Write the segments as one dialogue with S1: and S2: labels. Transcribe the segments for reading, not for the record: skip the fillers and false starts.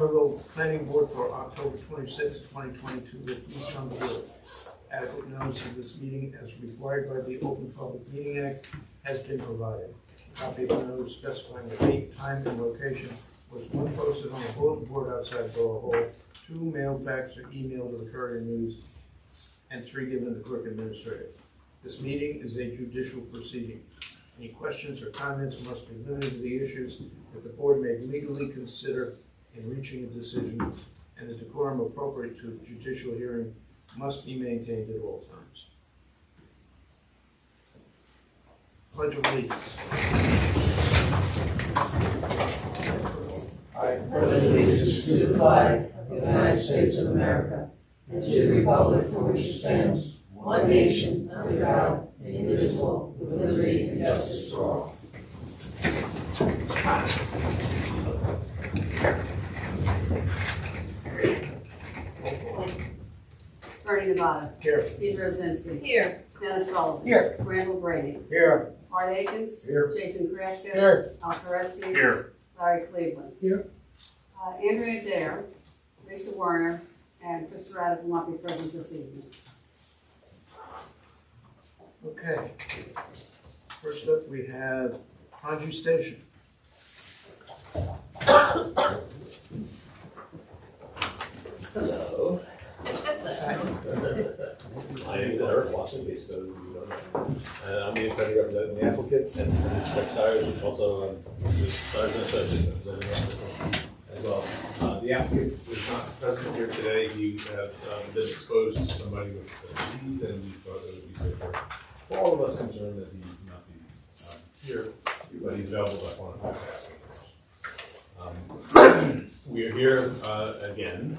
S1: Somerville Planning Board for October 26, 2022, with each on the board. Adequate notice of this meeting as required by the Open Public Meeting Act has been provided. A copy of the notice specifying the date, time, and location was one posted on the bulletin board outside Borough Hall, two mailed, faxed, or emailed to the Courier News, and three given to the clerk administrator. This meeting is a judicial proceeding. Any questions or comments must be limited to the issues that the board may legally consider in reaching a decision, and the decorum appropriate to a judicial hearing must be maintained at all times. Pledge of Allegiance.
S2: I pledge allegiance to the flag of the United States of America and to the republic for which it stands, one nation, under God, indivisible, with liberty and justice for all.
S3: Bernie Nevada.
S1: Here.
S3: Peter Rosinski.
S4: Here.
S3: Dennis Sullivan.
S1: Here.
S3: Randall Brady.
S1: Here.
S3: Art Akins.
S1: Here.
S3: Jason Kraska.
S1: Here.
S3: Al Caressi.
S1: Here.
S3: Larry Cleveland.
S1: Here.
S3: Andrea Dare, Lisa Warner, and Chris Raddick will not be present this evening.
S1: Okay. First up, we have Anju Station.
S5: Hello. My name is Eric Watson, based out of you don't know. I'm the attorney representing the applicant and Inspect Tires, and also with Tires and Associates representing the applicant as well. The applicant is not present here today. He has been exposed to somebody with a disease, and we thought it would be safer for all of us concerned that he not be here, but he's available by phone and contact. We are here again.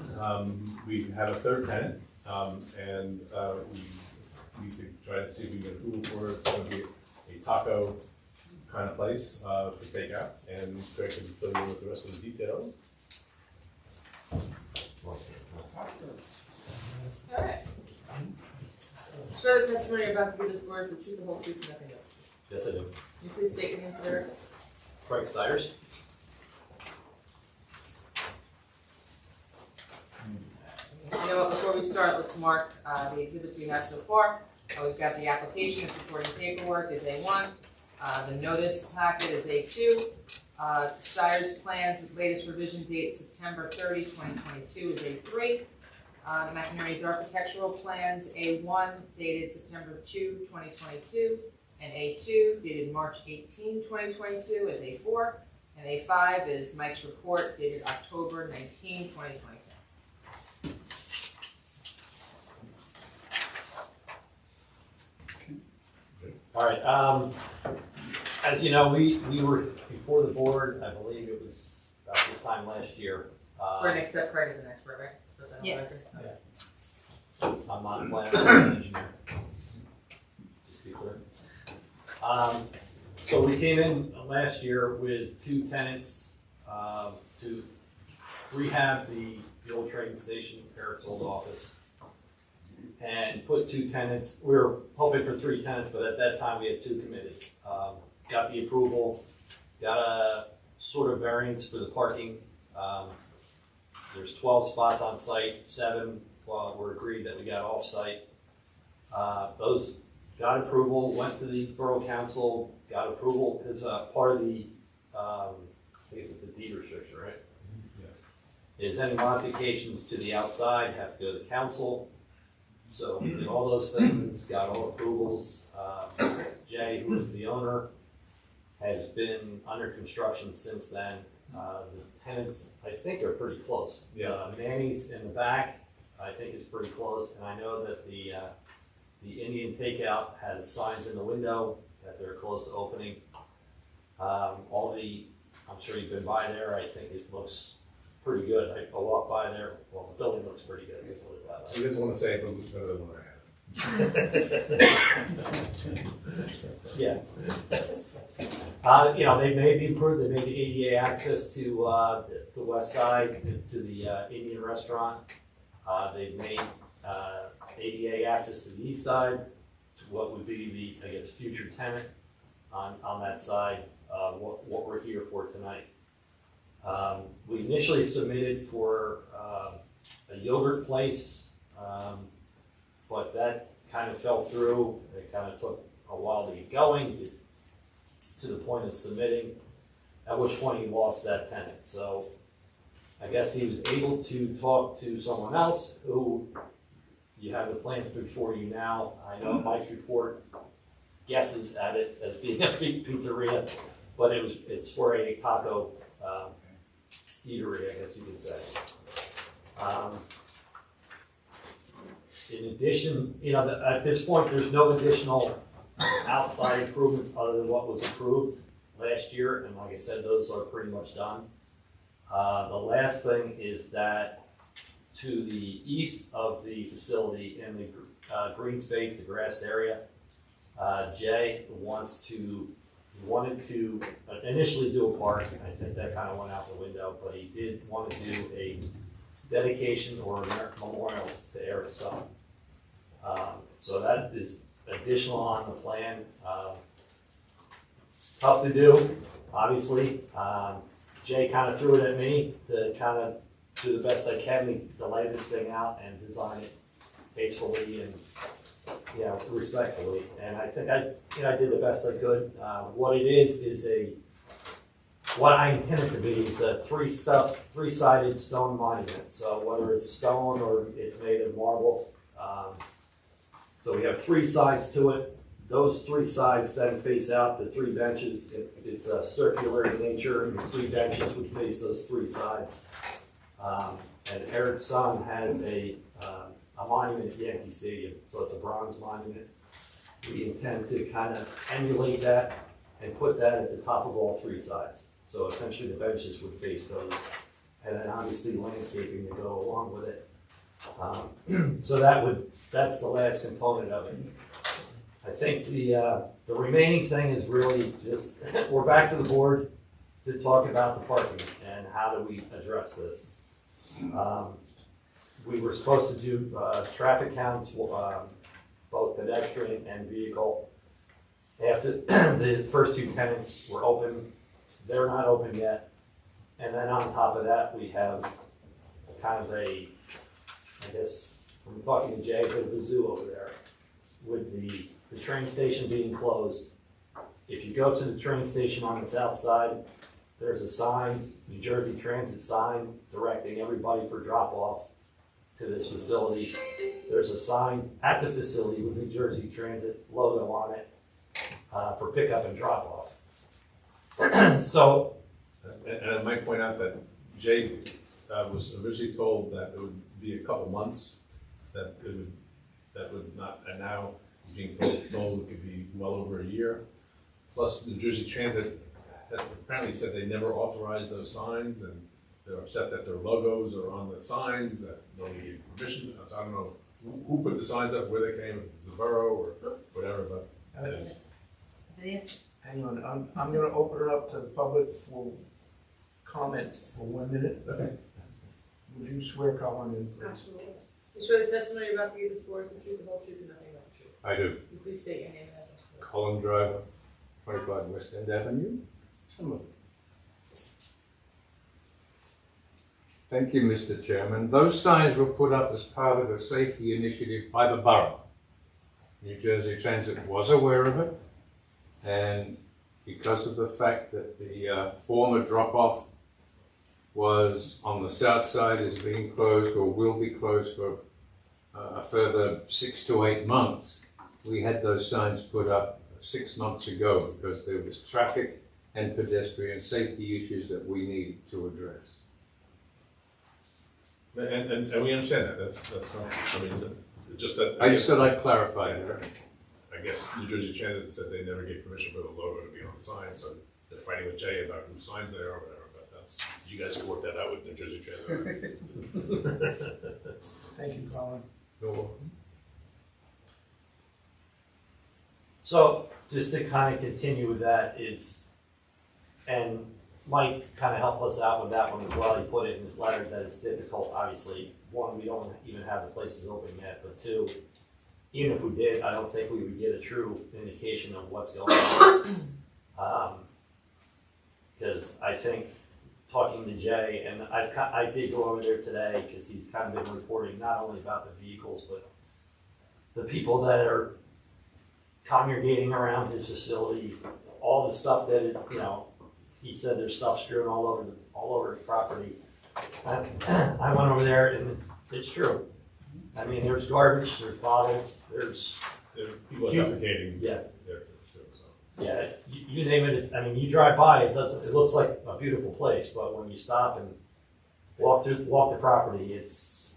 S5: We have a third tenant, and we could try to see if we can get approval for it. It's going to be a taco kind of place for takeout, and Craig can fill you with the rest of the details.
S4: Alright. Swear the testimony you're about to give this board is the truth, the whole truth, and nothing else.
S5: Yes, I do.
S4: Can you please state your name for the record?
S5: Craig Stiers.
S4: You know what, before we start, let's mark the exhibits we have so far. We've got the application and supporting paperwork is A1. The notice packet is A2. Stiers plans with latest revision date September 30, 2022 is A3. McInerney's architectural plans A1 dated September 2, 2022, and A2 dated March 18, 2022 is A4, and A5 is Mike's report dated October 19, 2022.
S5: All right. As you know, we were before the board. I believe it was about this time last year.
S4: We're going to accept Craig as an expert, right? Put that on the
S3: Yes.
S4: record.
S5: I'm not a planner, I'm an engineer. Just to be clear. So we came in last year with two tenants to rehab the old train station, Eric's old office, and put two tenants. We were hoping for three tenants, but at that time we had two committed. Got the approval, got a sort of variance for the parking. There's 12 spots on site, 7 were agreed that we got off site. Those got approval, went to the borough council, got approval as part of the, I guess it's a deed restriction, right?
S1: Yes.
S5: Is any modifications to the outside have to go to council. So we did all those things, got all approvals. Jay, who is the owner, has been under construction since then. The tenants, I think, are pretty close.
S1: Yeah.
S5: Manny's in the back, I think is pretty close, and I know that the Indian Takeout has signs in the window that they're close to opening. I'm sure you've been by there. I think it looks pretty good. I walk by there. Well, the building looks pretty good. Put it that way.
S6: He doesn't want to say it, but it's better than what I have.
S5: Yeah. They made the improvement. They made the ADA access to the west side to the Indian restaurant. They've made ADA access to the east side to what would be the, I guess, future tenant on that side. What we're here for tonight. We initially submitted for a yogurt place, but that kind of fell through. It kind of took a while to get going, to the point of submitting, at which point he lost that tenant. So I guess he was able to talk to someone else who, you have the plans before you now. I know Mike's report guesses at it as being a pizzeria, but it's for a taco eatery, I guess you could say. In addition, at this point, there's no additional outside improvements other than what was approved last year, and like I said, those are pretty much done. The last thing is that to the east of the facility in the green space, the grassed area, Jay wanted to initially do a park. I think that kind of went out the window, but he did want to do a dedication or a memorial to Eric's son. So that is additional on the plan. Tough to do, obviously. Jay kind of threw it at me to kind of do the best I can to lay this thing out and design it tastefully and respectfully. And I think I did the best I could. What it is what I intended to be is a three-sided stone monument. So whether it's stone or it's made of marble. So we have three sides to it. Those three sides then face out the three benches. It's circular in nature, and the three benches would face those three sides. And Eric's son has a monument at Yankee Stadium, so it's a bronze monument. We intend to kind of emulate that and put that at the top of all three sides. So essentially the benches would face those, and then obviously landscaping to go along with it. So that's the last component of it. I think the remaining thing is really just, we're back to the board to talk about the parking and how do we address this. We were supposed to do traffic counts, both pedestrian and vehicle. After the first two tenants were open, they're not open yet. And then on top of that, we have kind of I guess, from talking to Jay, a bit of a zoo over there. With the train station being closed, if you go to the train station on the south side, there's a sign, New Jersey Transit sign, directing everybody for drop-off to this facility. There's a sign at the facility with New Jersey Transit logo on it for pickup and drop-off. So,
S6: And I might point out that Jay was originally told that it would be a couple months, that would not, and now he's being told it could be well over a year. Plus, New Jersey Transit apparently said they never authorized those signs, and they're upset that their logos are on the signs, that nobody gave permission. So I don't know who put the signs up, where they came, if it was the borough or whatever, but.
S1: Hang on, I'm gonna open it up to the public for comment for 1 minute.
S6: Okay.
S1: Would you swear Colin in, please?
S4: Absolutely. You swear the testimony you're about to give this board is the truth, the whole truth, and nothing but the truth.
S6: I do.
S4: You please state your name and address.
S6: Colin Driver, 25 West End Avenue, Somerville.
S7: Thank you, Mr. Chairman. Those signs were put up as part of a safety initiative by the borough. New Jersey Transit was aware of it, and because of the fact that the former drop-off was on the south side is being closed or will be closed for a further 6 to 8 months, we had those signs put up 6 months ago because there was traffic and pedestrian safety issues that we needed to address.
S6: And we understand that, that's not, I mean, just that.
S7: I just thought I'd clarify that.
S6: I guess New Jersey Transit said they never gave permission for the logo to be on the sign, so they're fighting with Jay about whose signs they are or whatever, but that's, you guys can work that out with New Jersey Transit.
S1: Thank you, Colin.
S5: So just to kind of continue with that, and Mike kind of helped us out with that one as well. He put it in his letter that it's difficult, obviously. One, we don't even have the places open yet, but two, even if we did, I don't think we would get a true indication of what's going on. Because I think talking to Jay, and I did go over there today, because he's kind of been reporting not only about the vehicles, but the people that are congregating around his facility, all the stuff that, he said there's stuff strewn all over the property. I went over there, and it's true. I mean, there's garbage, there's bottles, there's,
S6: People are defecating.
S5: yeah,
S6: There too, so.
S5: yeah, you name it, you drive by, it looks like a beautiful place, but when you stop and walk the property, it's,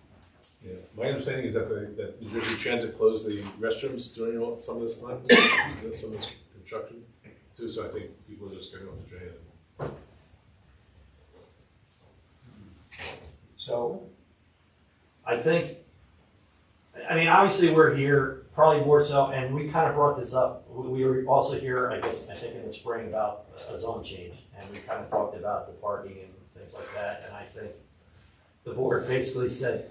S6: Yeah, my understanding is that that New Jersey Transit closed the restrooms during some of this time, some of this construction too, so I think people are just getting off the train.
S1: So,
S5: I think, obviously we're here, probably more so, and we kind of brought this up. We were also here, I think in the spring about a zone change, and we kind of talked about the parking and things like that, and I think the board basically said,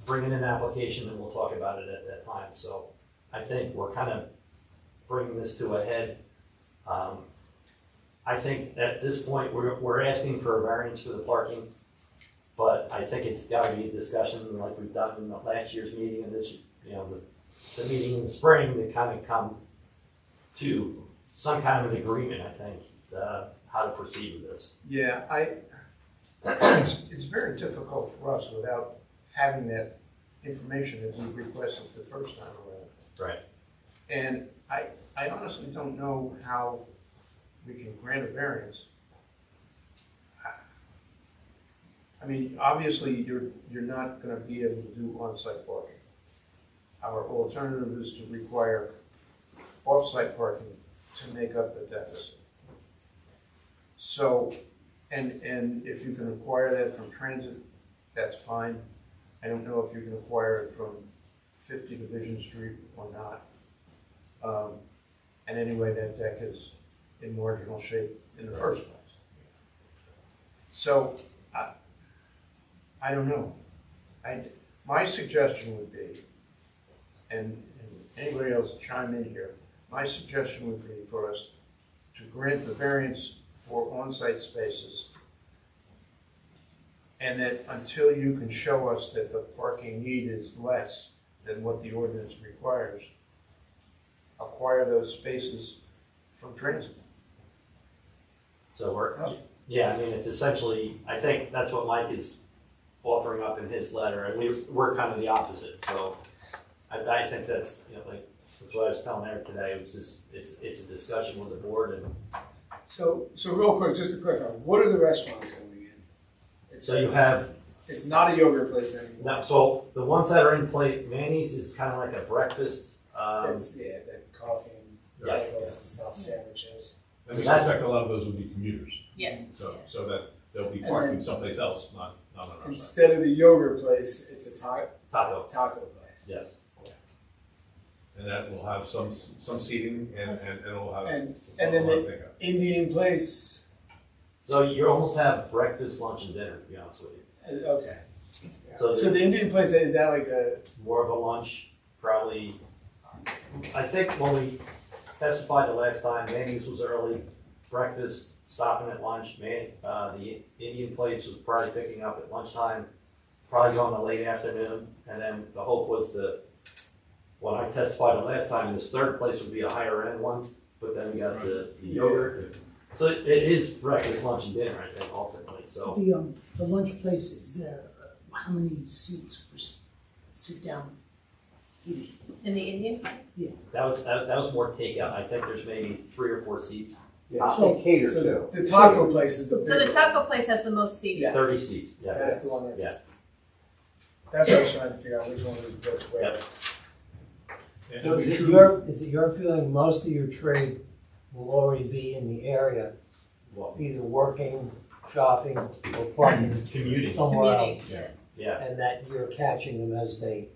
S5: bring in an application and we'll talk about it at that time. So I think we're kind of bringing this to a head. I think at this point, we're asking for a variance for the parking, but I think it's gotta be a discussion like we've done in the last year's meeting and this, the meeting in the spring to kind of come to some kind of an agreement, I think, how to proceed with this.
S1: yeah, it's very difficult for us without having that information that we requested the first time around.
S5: Right.
S1: And I honestly don't know how we can grant a variance. Obviously, you're not gonna be able to do on-site parking. Our alternative is to require off-site parking to make up the deficit. So, and if you can acquire that from transit, that's fine. I don't know if you can acquire it from 50 Division Street or not. And anyway, that deck is in marginal shape in the first place. So, I don't know. My suggestion would be, and anybody else chime in here, my suggestion would be for us to grant the variance for on-site spaces, and that until you can show us that the parking need is less than what the ordinance requires, acquire those spaces from transit.
S5: So yeah, it's essentially, I think that's what Mike is offering up in his letter, and we're kind of the opposite, so I think that's, that's what I was telling Eric today, it was just, it's a discussion with the board, and
S2: So real quick, just to clarify, what are the restaurants going in?
S5: so you have,
S2: It's not a yogurt place anymore.
S5: no, so the ones that are in play, Manny's is kind of like a breakfast,
S2: It's, the coffee and
S5: Yeah.
S2: bagels and stuff, sandwiches.
S6: And we suspect a lot of those would be commuters.
S3: Yeah.
S6: So that they'll be
S2: And
S6: parking
S2: then-
S6: someplace else, not on our side.
S2: Instead of the yogurt place, it's a
S5: taco,
S2: taco place.
S5: yes.
S6: And that will have some seating and it'll have.
S2: And then the
S6: pickup.
S2: Indian place,
S5: So you almost have breakfast, lunch, and dinner, to be honest with you.
S2: okay.
S5: So
S2: So the Indian place, is that like a,
S5: more of a lunch, probably. I think when we testified the last time, Manny's was early, breakfast, stopping at lunch. The Indian place was probably picking up at lunchtime, probably going to late afternoon, and then the hope was when I testified the last time, this third place would be a higher end one, but then we got the yogurt. So it is breakfast, lunch, and dinner, I think, ultimately, so.
S8: The lunch place, is there, how many seats for sit down eating?
S3: In the Indian place?
S5: That was more takeout. I think there's maybe 3 or 4 seats,
S8: So,
S7: Cater
S2: so the taco place is the big
S3: So the
S2: one.
S3: taco place has the most seating.
S2: Yeah.
S5: 30 seats, yeah.
S2: That's the one that's,
S5: Yeah.
S2: that's what I was trying to figure out, which one was which where.
S5: Yep.
S6: And
S8: so
S6: it'll be true-
S8: is it your feeling most of your trade will already be in the area,
S5: Well,
S8: either working, shopping, or parking
S5: commuting,
S8: somewhere else?
S3: Commuting.
S5: yeah.
S8: And that you're catching them as they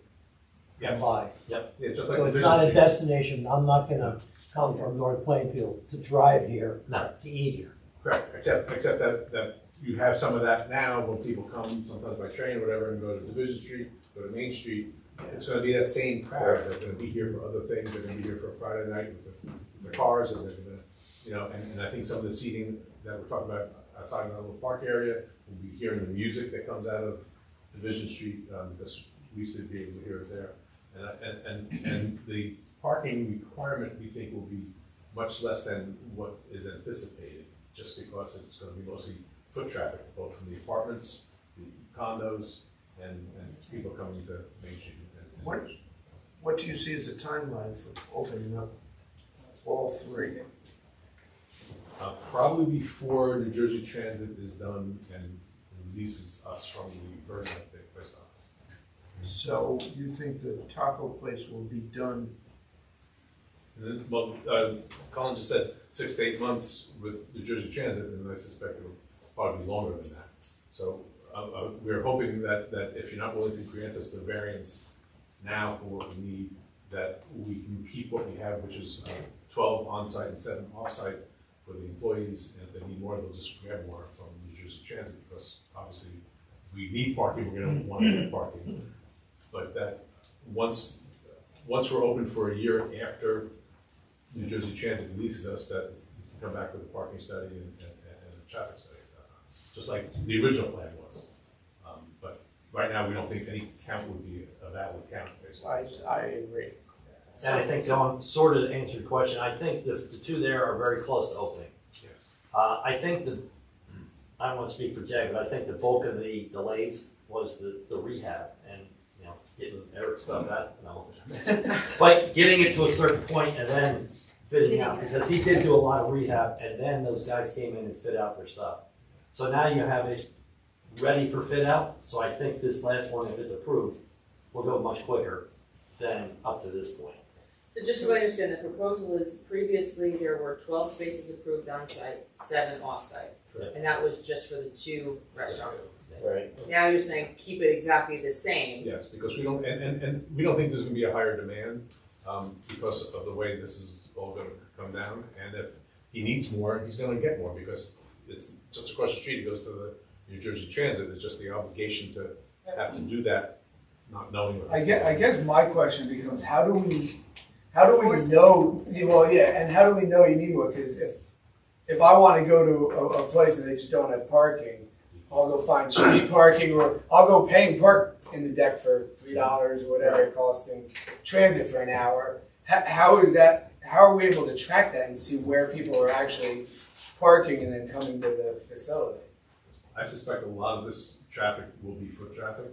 S8: come
S6: Yes.
S8: by?
S6: Yeah, just like
S8: So it's
S6: the
S8: not a
S6: business
S8: destination, I'm not gonna come from North Plainfield to drive here,
S5: No.
S8: to eat here.
S6: Correct, except that you have some of that now when people come sometimes by train or whatever and go to Division Street, go to Main Street. It's gonna be that same crowd, they're gonna be here for other things, they're gonna be here for a Friday night with the cars and they're gonna, and I think some of the seating that we're talking about outside in the little park area. We'll be hearing the music that comes out of Division Street, because we used to be able to hear it there. And the parking requirement, we think, will be much less than what is anticipated, just because it's gonna be mostly foot traffic, both from the apartments, the condos, and people coming to Main Street.
S1: What do you see as a timeline for opening up all three?
S6: Probably before New Jersey Transit is done and releases us from the burden that they placed on us.
S1: So you think the taco place will be done?
S6: And then, well, Colin just said 6 to 8 months with New Jersey Transit, and I suspect it'll probably be longer than that. So we're hoping that if you're not willing to grant us the variance now for what we need, that we can keep what we have, which is 12 on-site and 7 off-site for the employees, and if they need more, they'll just grab more from New Jersey Transit, because obviously if we need parking, we're gonna want to get parking. But that, once we're open for a year after New Jersey Transit releases us, that we can come back with a parking study and a traffic study, just like the original plan was. But right now, we don't think any count would be a valid count, basically.
S1: I agree.
S5: And I think, John, sort of answered your question, I think the two there are very close to opening.
S6: Yes.
S5: I think I don't want to speak for Jay, but I think the bulk of the delays was the rehab and, you know, getting Eric's stuff out, no. But getting it to a certain point and then fitting out, because he did do a lot of rehab and then those guys came in and fit out their stuff. So now you have it ready for fit out, so I think this last one, if it's approved, will go much quicker than up to this point.
S4: So just so I understand, the proposal is previously there were 12 spaces approved on-site, 7 off-site.
S5: Correct.
S4: And that was just for the 2 restaurants.
S1: Right.
S4: Now you're saying keep it exactly the same.
S6: Yes, because we don't, and we don't think there's gonna be a higher demand, because of the way this is all gonna come down. And if he needs more, he's gonna get more, because it's just across the street, he goes to the New Jersey Transit, it's just the obligation to have to do that, not knowing.
S2: I guess my question becomes, how do we know, well, yeah, and how do we know you need more? Because if I want to go to a place and they just don't have parking, I'll go find street parking, or I'll go paying park in the deck for $3 or whatever it costs in transit for an hour. How are we able to track that and see where people are actually parking and then coming to the facility?
S6: I suspect a lot of this traffic will be foot traffic,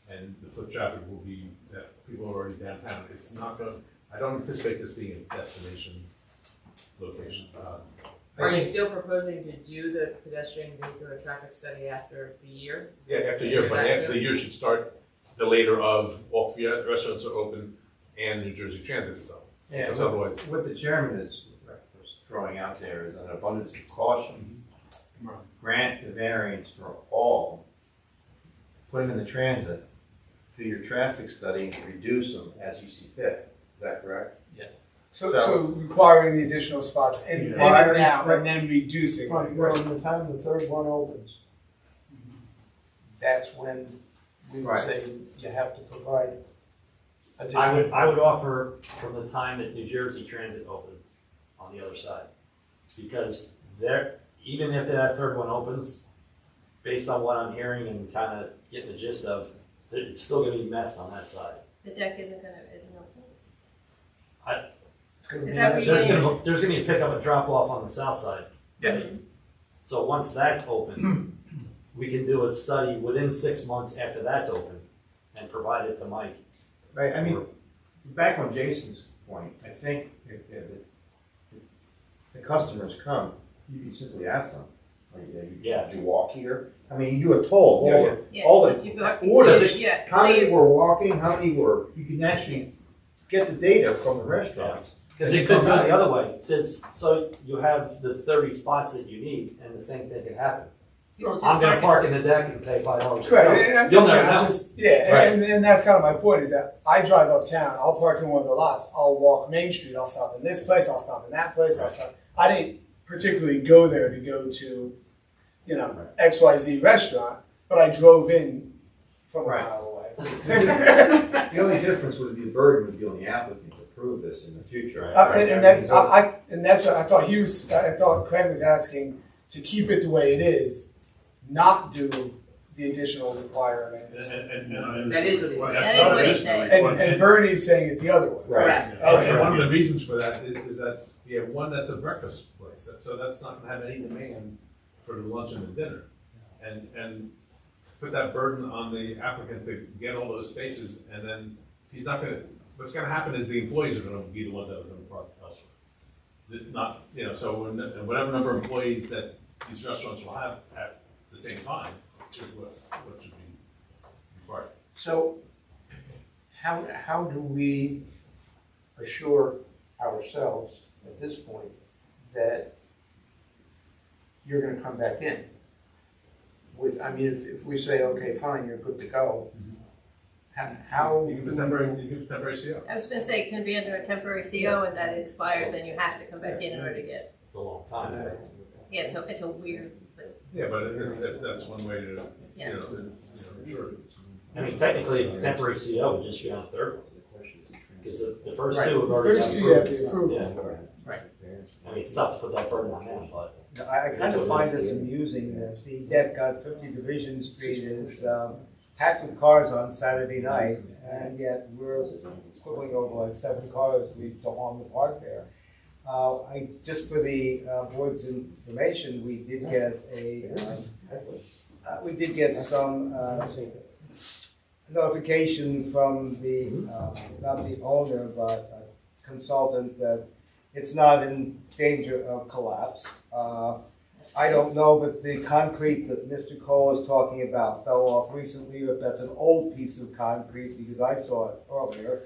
S6: and the foot traffic will be that people are already downtown. It's not gonna, I don't anticipate this being a destination location.
S4: Are you still proposing to do the pedestrian vehicular traffic study after the year?
S6: Yeah, after a year, but after the year should start the later of all 3 restaurants are open and New Jersey Transit is open.
S9: Yeah,
S6: Because otherwise,
S9: what the chairman is throwing out there is an abundance of caution. Grant the variance for all, put them in the transit, do your traffic study and reduce them as you see fit. Is that correct?
S2: So requiring the additional spots in and out, and then reducing.
S1: From the time the third one opens, that's when we would
S9: Right.
S1: say you have to provide additional.
S5: I would offer from the time that New Jersey Transit opens on the other side. Because even if that third one opens, based on what I'm hearing and kind of getting the gist of, it's still gonna be a mess on that side.
S10: The deck isn't open.
S1: It's gonna be
S10: Is that
S1: necessary.
S5: There's gonna be a pickup and drop off on the south side.
S1: Yeah.
S5: So once that's open, we can do a study within 6 months after that's open and provide it to Mike.
S9: Right, I mean, back on Jason's point, I think if the customers come, you can simply ask them, did you walk here? I mean, you do a toll of all the orders, how many were walking, how many were, you can actually get the data from the restaurants.
S5: Because it could go the other way. It says, so you have the 30 spots that you need, and the same thing could happen. I'm gonna park in the deck and pay $5.
S2: Correct.
S5: You'll never know.
S2: And that's kind of my point, is that I drive uptown, I'll park in one of the lots, I'll walk Main Street, I'll stop in this place, I'll stop in that place, I didn't particularly go there to go to, XYZ restaurant, but I drove in from a mile away.
S9: The only difference would be the burden would be on the applicant to prove this in the future.
S2: And that's what I thought Craig was asking,
S11: to keep it the way it is, not do the additional requirements.
S4: That is what he's saying.
S10: That is what he's saying.
S11: And Bernie's saying it the other way.
S4: Correct.
S6: And one of the reasons for that is that you have one that's a breakfast place, so that's not gonna have any demand for the lunch and the dinner. And put that burden on the applicant to get all those spaces, and then he's not gonna, what's gonna happen is the employees are gonna be the ones that are gonna park elsewhere. Not, so whatever number of employees that these restaurants will have at the same time is what should be required.
S1: So how do we assure ourselves at this point that you're gonna come back in? With, I mean, if we say, okay, fine, you're good to go, how?
S6: You give a temporary CO.
S10: I was gonna say, it can be under a temporary CO and that expires and you have to come back in order to get,
S5: It's a long time.
S10: yeah, it's a weird,
S6: Yeah, but that's one way to,
S10: Yeah.
S6: sure.
S12: I mean, technically, a temporary CO would just be on the third one. Because the first
S1: Right.
S12: two have
S11: The
S12: already
S11: first
S12: been
S11: two you have
S12: approved.
S11: the approval
S12: Yeah.
S11: for.
S12: I mean, it's tough to put that burden on them, but.
S13: I kind of find this amusing that the deck on 50 Division Street is packed with cars on Saturday night, and yet we're quibbling over like 7 cars we don't want to park there. Just for the board's information, we did get some notification from the not the owner but a consultant that it's not in danger of collapse. I don't know, but the concrete that Mr. Cole is talking about fell off recently, or if that's an old piece of concrete, because I saw it earlier.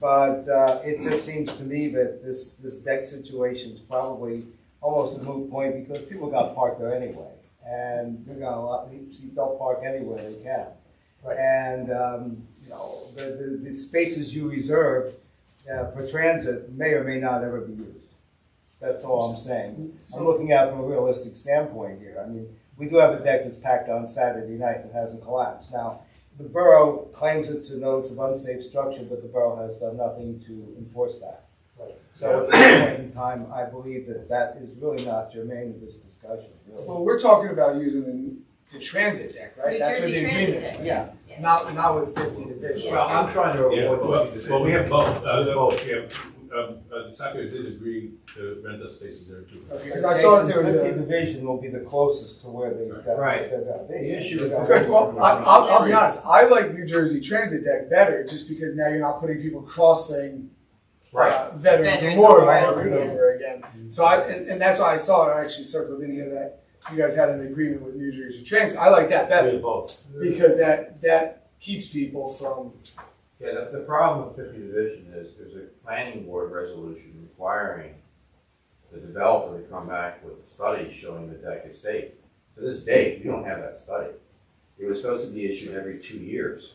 S13: But it just seems to me that this deck situation is probably almost a moot point, because people got parked there anyway. And they'll park anywhere they can.
S1: Right.
S13: And the spaces you reserve for transit may or may not ever be used. That's all I'm saying. I'm looking at it from a realistic standpoint here. I mean, we do have a deck that's packed on Saturday night that hasn't collapsed. Now, the borough claims it's a notice of unsafe structure, but the borough has done nothing to enforce that.
S1: Right.
S13: So at this point in time, I believe that is really not germane to this discussion, really.
S11: Well, we're talking about using the transit deck, right?
S10: New
S11: That's what
S10: Jersey
S11: the
S10: Transit
S11: agreement
S10: deck.
S11: is.
S13: Yeah.
S11: Not with 50 Division.
S6: Well,
S13: I'm trying to
S6: Yeah,
S13: avoid.
S6: well, we have both. The Sacco did agree to rent us spaces there too.
S11: Okay, because I saw that there was
S13: 50
S11: a.
S13: Division will be the closest to where they're
S9: Right.
S13: gonna be.
S9: The issue is-
S11: Good. Well, I'll be honest. I like New Jersey Transit Deck better, just because now you're not putting people crossing Veterans
S10: Veterans
S11: Memorial
S10: Memorial,
S11: over and over again. So and that's why I saw it. I actually circled in here that you guys had an agreement with New Jersey Transit. I like that better
S12: Both.
S11: because that keeps people from.
S9: Yeah, the problem with 50 Division is there's a planning board resolution requiring the developer to come back with a study showing the deck is safe. To this date, we don't have that study. It was supposed to be issued every 2 years,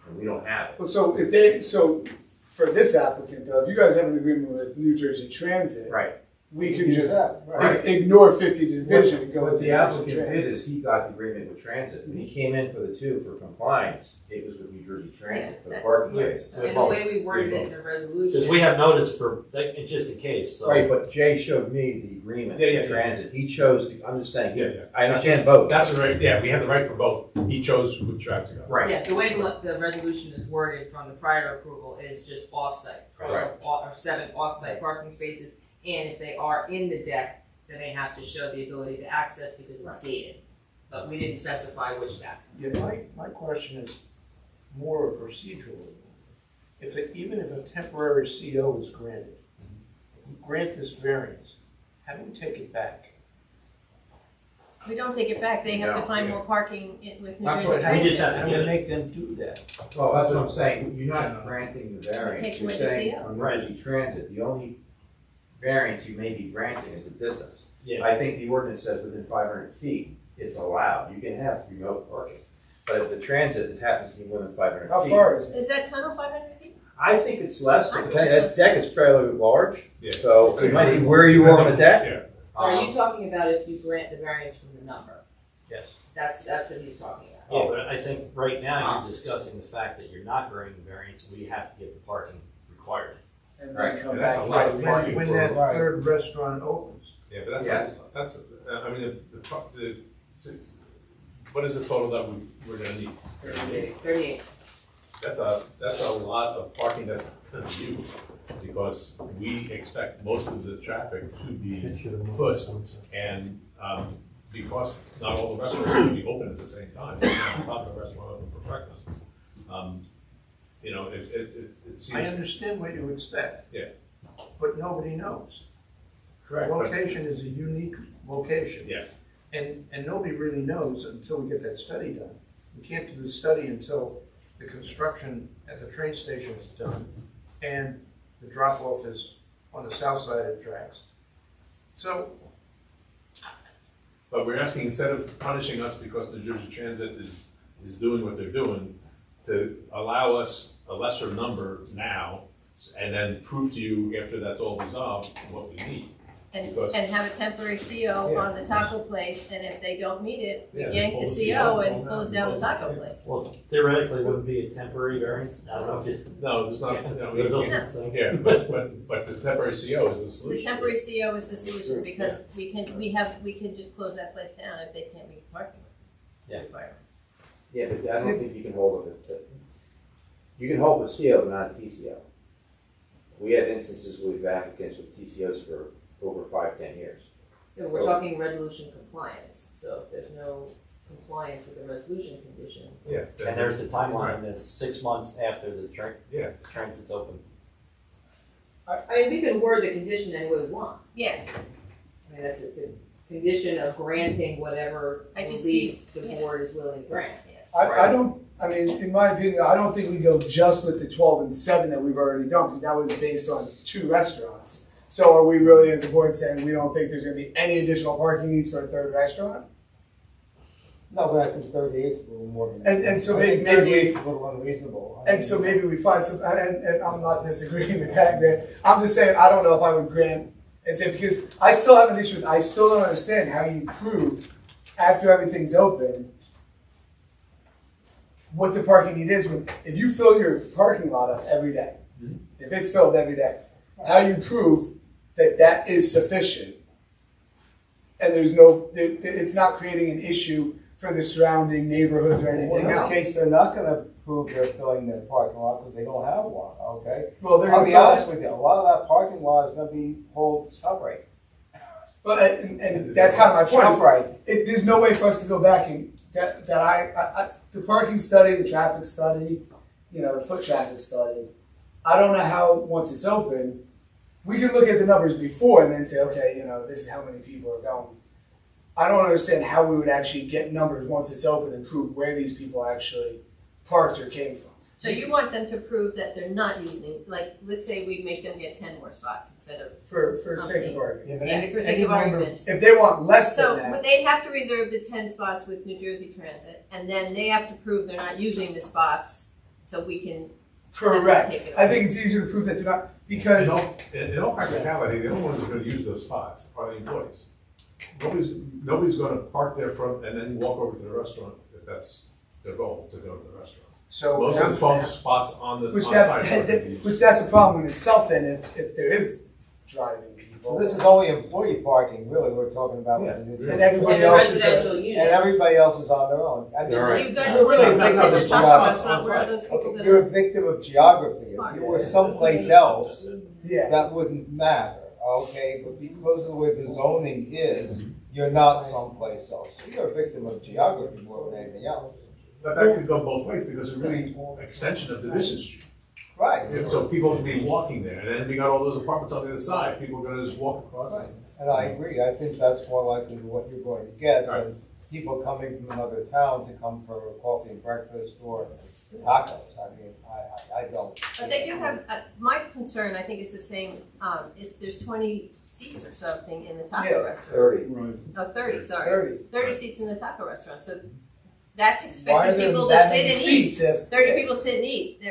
S9: and we don't have it.
S11: Well, so for this applicant though, if you guys have an agreement with New Jersey Transit,
S9: Right.
S11: we can
S13: Use
S11: just
S13: that, right.
S11: ignore 50 Division and go
S9: What
S11: with
S9: the
S11: New Jersey
S9: applicant did
S11: Transit.
S9: is he got the agreement with Transit. When he came in for the 2 for compliance, it was with New Jersey Transit for the parking space.
S4: And the way we worded it in the resolution.
S12: Because we have notice for, like, just in case, so.
S9: Right, but Jay showed me the agreement
S6: Yeah, yeah,
S9: with
S6: yeah.
S9: Transit. He chose, I'm just saying,
S6: Yeah.
S9: I understand both.
S6: That's the right, yeah, we have the right for both. He chose which track to go.
S9: Right.
S4: Yeah, the way the resolution is worded from the prior approval is just off-site.
S9: Right.
S4: Or 7 off-site parking spaces, and if they are in the deck, then they have to show the ability to access because it's gated. But we didn't specify which deck.
S1: Yeah, my question is more a procedural. Even if a temporary CO is granted, if we grant this variance, how do we take it back?
S10: we don't take it back, they have to
S9: No,
S10: find
S9: yeah.
S10: more parking with New
S9: That's
S10: Jersey
S9: what-
S10: Transit.
S12: We just have to
S9: I'm
S12: get
S9: gonna
S12: it.
S9: make them do that. Well, that's what I'm saying. You're not granting the variance.
S10: Take
S9: You're
S10: away the
S9: saying
S10: CO.
S9: on New Jersey Transit, the only variance you may be granting is the distance.
S12: Yeah.
S9: I think the ordinance says within 500 feet, it's allowed. You can have remote parking. But if the transit, it happens to be more than 500
S11: How
S9: feet.
S11: far is it?
S10: Is that tunnel 500 feet?
S9: I think it's less,
S10: I
S9: but
S10: think
S9: that
S10: it's
S9: deck is fairly large.
S6: Yeah.
S9: So it might be where you are on the deck.
S6: Yeah.
S4: Are you talking about if you grant the variance from the number?
S12: Yes.
S4: That's what he's talking about.
S12: Yeah, but I think right now you're discussing the fact that you're not granting variance, we have to get the parking required.
S11: And
S9: Right,
S11: then come
S9: and that's
S11: back.
S9: a lot of
S1: When
S9: parking
S1: when
S9: for-
S1: that
S13: Right.
S1: third restaurant opens,
S6: Yeah, but
S9: Yes.
S6: that's, I mean, what is the total that we're gonna need?
S4: 38.
S6: That's a lot of parking that's gonna be used, because we expect most of the traffic to be foot. And, because not all the restaurants are gonna be open at the same time, you can't have a restaurant open for breakfast. You know, it seems.
S1: I understand what you expect.
S6: Yeah.
S1: But nobody knows.
S6: Correct.
S1: The
S6: but-
S1: location is a unique location.
S6: Yes.
S1: And nobody really knows until we get that study done. We can't do the study until the construction at the train station is done and the drop-off is on the south side of the tracks. So,
S6: But we're asking, instead of punishing us because New Jersey Transit is doing what they're doing, to allow us a lesser number now, and then prove to you after that's all resolved what we need.
S10: And,
S6: Because-
S10: and have a temporary CO
S6: Yeah.
S10: on the taco place, and if they don't meet it, we
S6: Yeah,
S10: yank
S6: pull
S10: the
S6: the
S10: CO
S6: CO,
S10: and close down the taco
S6: yeah.
S10: place.
S12: Well, theoretically, it wouldn't be a temporary variance. I don't know if it.
S6: No, there's not, no,
S12: There's no
S6: we-
S12: such thing.
S6: yeah, but the temporary CO is the
S10: The
S6: solution.
S10: temporary CO is the solution, because we can just close that place down if they can't meet the parking
S12: Yeah.
S10: requirements.
S2: Yeah, but I don't think you can hold it. You can hold a CO, but not a TCO. We have instances where we've had applicants with TCOs for over 5-10 years.
S4: Yeah, we're talking resolution compliance, so if there's no compliance with the resolution conditions.
S6: Yeah.
S12: And there's a timeline that's 6 months after the
S6: Yeah.
S12: transit's open.
S4: I mean, we can word the condition any way we want.
S10: Yeah,
S4: I mean, it's a condition of granting whatever
S10: I just
S4: relief
S10: see-
S4: the
S10: yeah.
S4: board is willing to grant.
S11: I don't, I mean, in my opinion, I don't think we go just with the 12 and 7 that we've already done, because that was based on 2 restaurants. So are we really, as a board, saying we don't think there's gonna be any additional parking needs for a 3rd restaurant?
S13: No, but I think 38 is a little more than.
S11: And so
S13: I think
S11: maybe
S13: 38 is a little unreasonable. I
S11: And
S13: mean,
S11: so maybe we find some, and I'm not disagreeing with that, Grant. I'm just saying, I don't know if I would grant and say, because I still have an issue with, I still don't understand how you prove after everything's open what the parking need is. If you fill your parking lot up every day, if it's filled every day, how you prove that that is sufficient and there's no, it's not creating an issue for the surrounding neighborhoods or
S13: Well,
S11: anything
S13: in this
S11: else.
S13: case, they're not gonna prove they're filling their parking lot because they don't have one, okay?
S11: Well, they're
S13: I'll
S11: gonna
S13: be
S11: fill
S13: honest
S11: it.
S13: with you, a lot of that parking lot is gonna be whole ShopRite.
S11: But and that's kind of my point. is
S13: ShopRite.
S11: there's no way for us to go back and I the parking study, the traffic study, the foot traffic study. I don't know how once it's open, we can look at the numbers before and then say, okay, this is how many people are going. I don't understand how we would actually get numbers once it's open and prove where these people actually parked or came from.
S10: so you want them to prove that they're not using, like, let's say we make them get 10 more spots instead of,
S11: For sake of argument.
S10: yeah, for sake of argument.
S11: If they want less
S10: So
S11: than that,
S10: they have to reserve the 10 spots with New Jersey Transit, and then they have to prove they're not using the spots, so we can
S11: correct.
S10: take it
S11: I
S10: away.
S11: think it's easier to prove that they're not, because
S6: In all practicality, the only ones who are gonna use those spots are the employees. Nobody's gonna park there and then walk over to the restaurant if that's their goal, to go to the restaurant.
S1: so.
S6: Most of the 12 spots on the
S11: Which
S6: site are gonna be.
S11: that's a problem in itself then, if there is driving people.
S13: Well, this is only employee parking, really, we're talking about.
S6: Yeah.
S11: And everybody
S4: And the
S11: else is,
S4: residential
S13: And
S4: unit.
S13: everybody else is on their own. I mean,
S7: All right.
S10: You've got
S13: You're really
S10: 20 seats
S13: thinking
S10: in the
S13: of
S10: taco
S13: jobs
S10: restaurant, where are those people
S13: okay,
S10: gonna?
S13: you're a victim of geography. If you were someplace else,
S11: yeah.
S13: that wouldn't matter, okay? But because of the way the zoning is, you're not someplace else. So you're a victim of geography more than anything else.
S6: But that could go both ways, because it's really an extension of Division Street.
S13: Right.
S6: And so people can be walking there, and then we got all those apartments on the other side, people are gonna just walk across it.
S13: And I agree, I think that's more likely what you're going to get
S6: Right.
S13: than people coming from another town to come for coffee and breakfast or tacos. I mean, I don't.
S10: But they do have, my concern, I think it's the same, is there's 20 seats or something in the taco
S11: Yeah.
S10: restaurant.
S13: 30.
S10: Oh, 30, sorry.
S11: 30.
S10: 30 seats in the taco restaurant, so that's
S11: Why are
S10: expecting
S11: there
S10: people to
S11: that
S10: sit
S11: many
S10: and eat.
S11: seats if?
S10: 30 people sit and eat,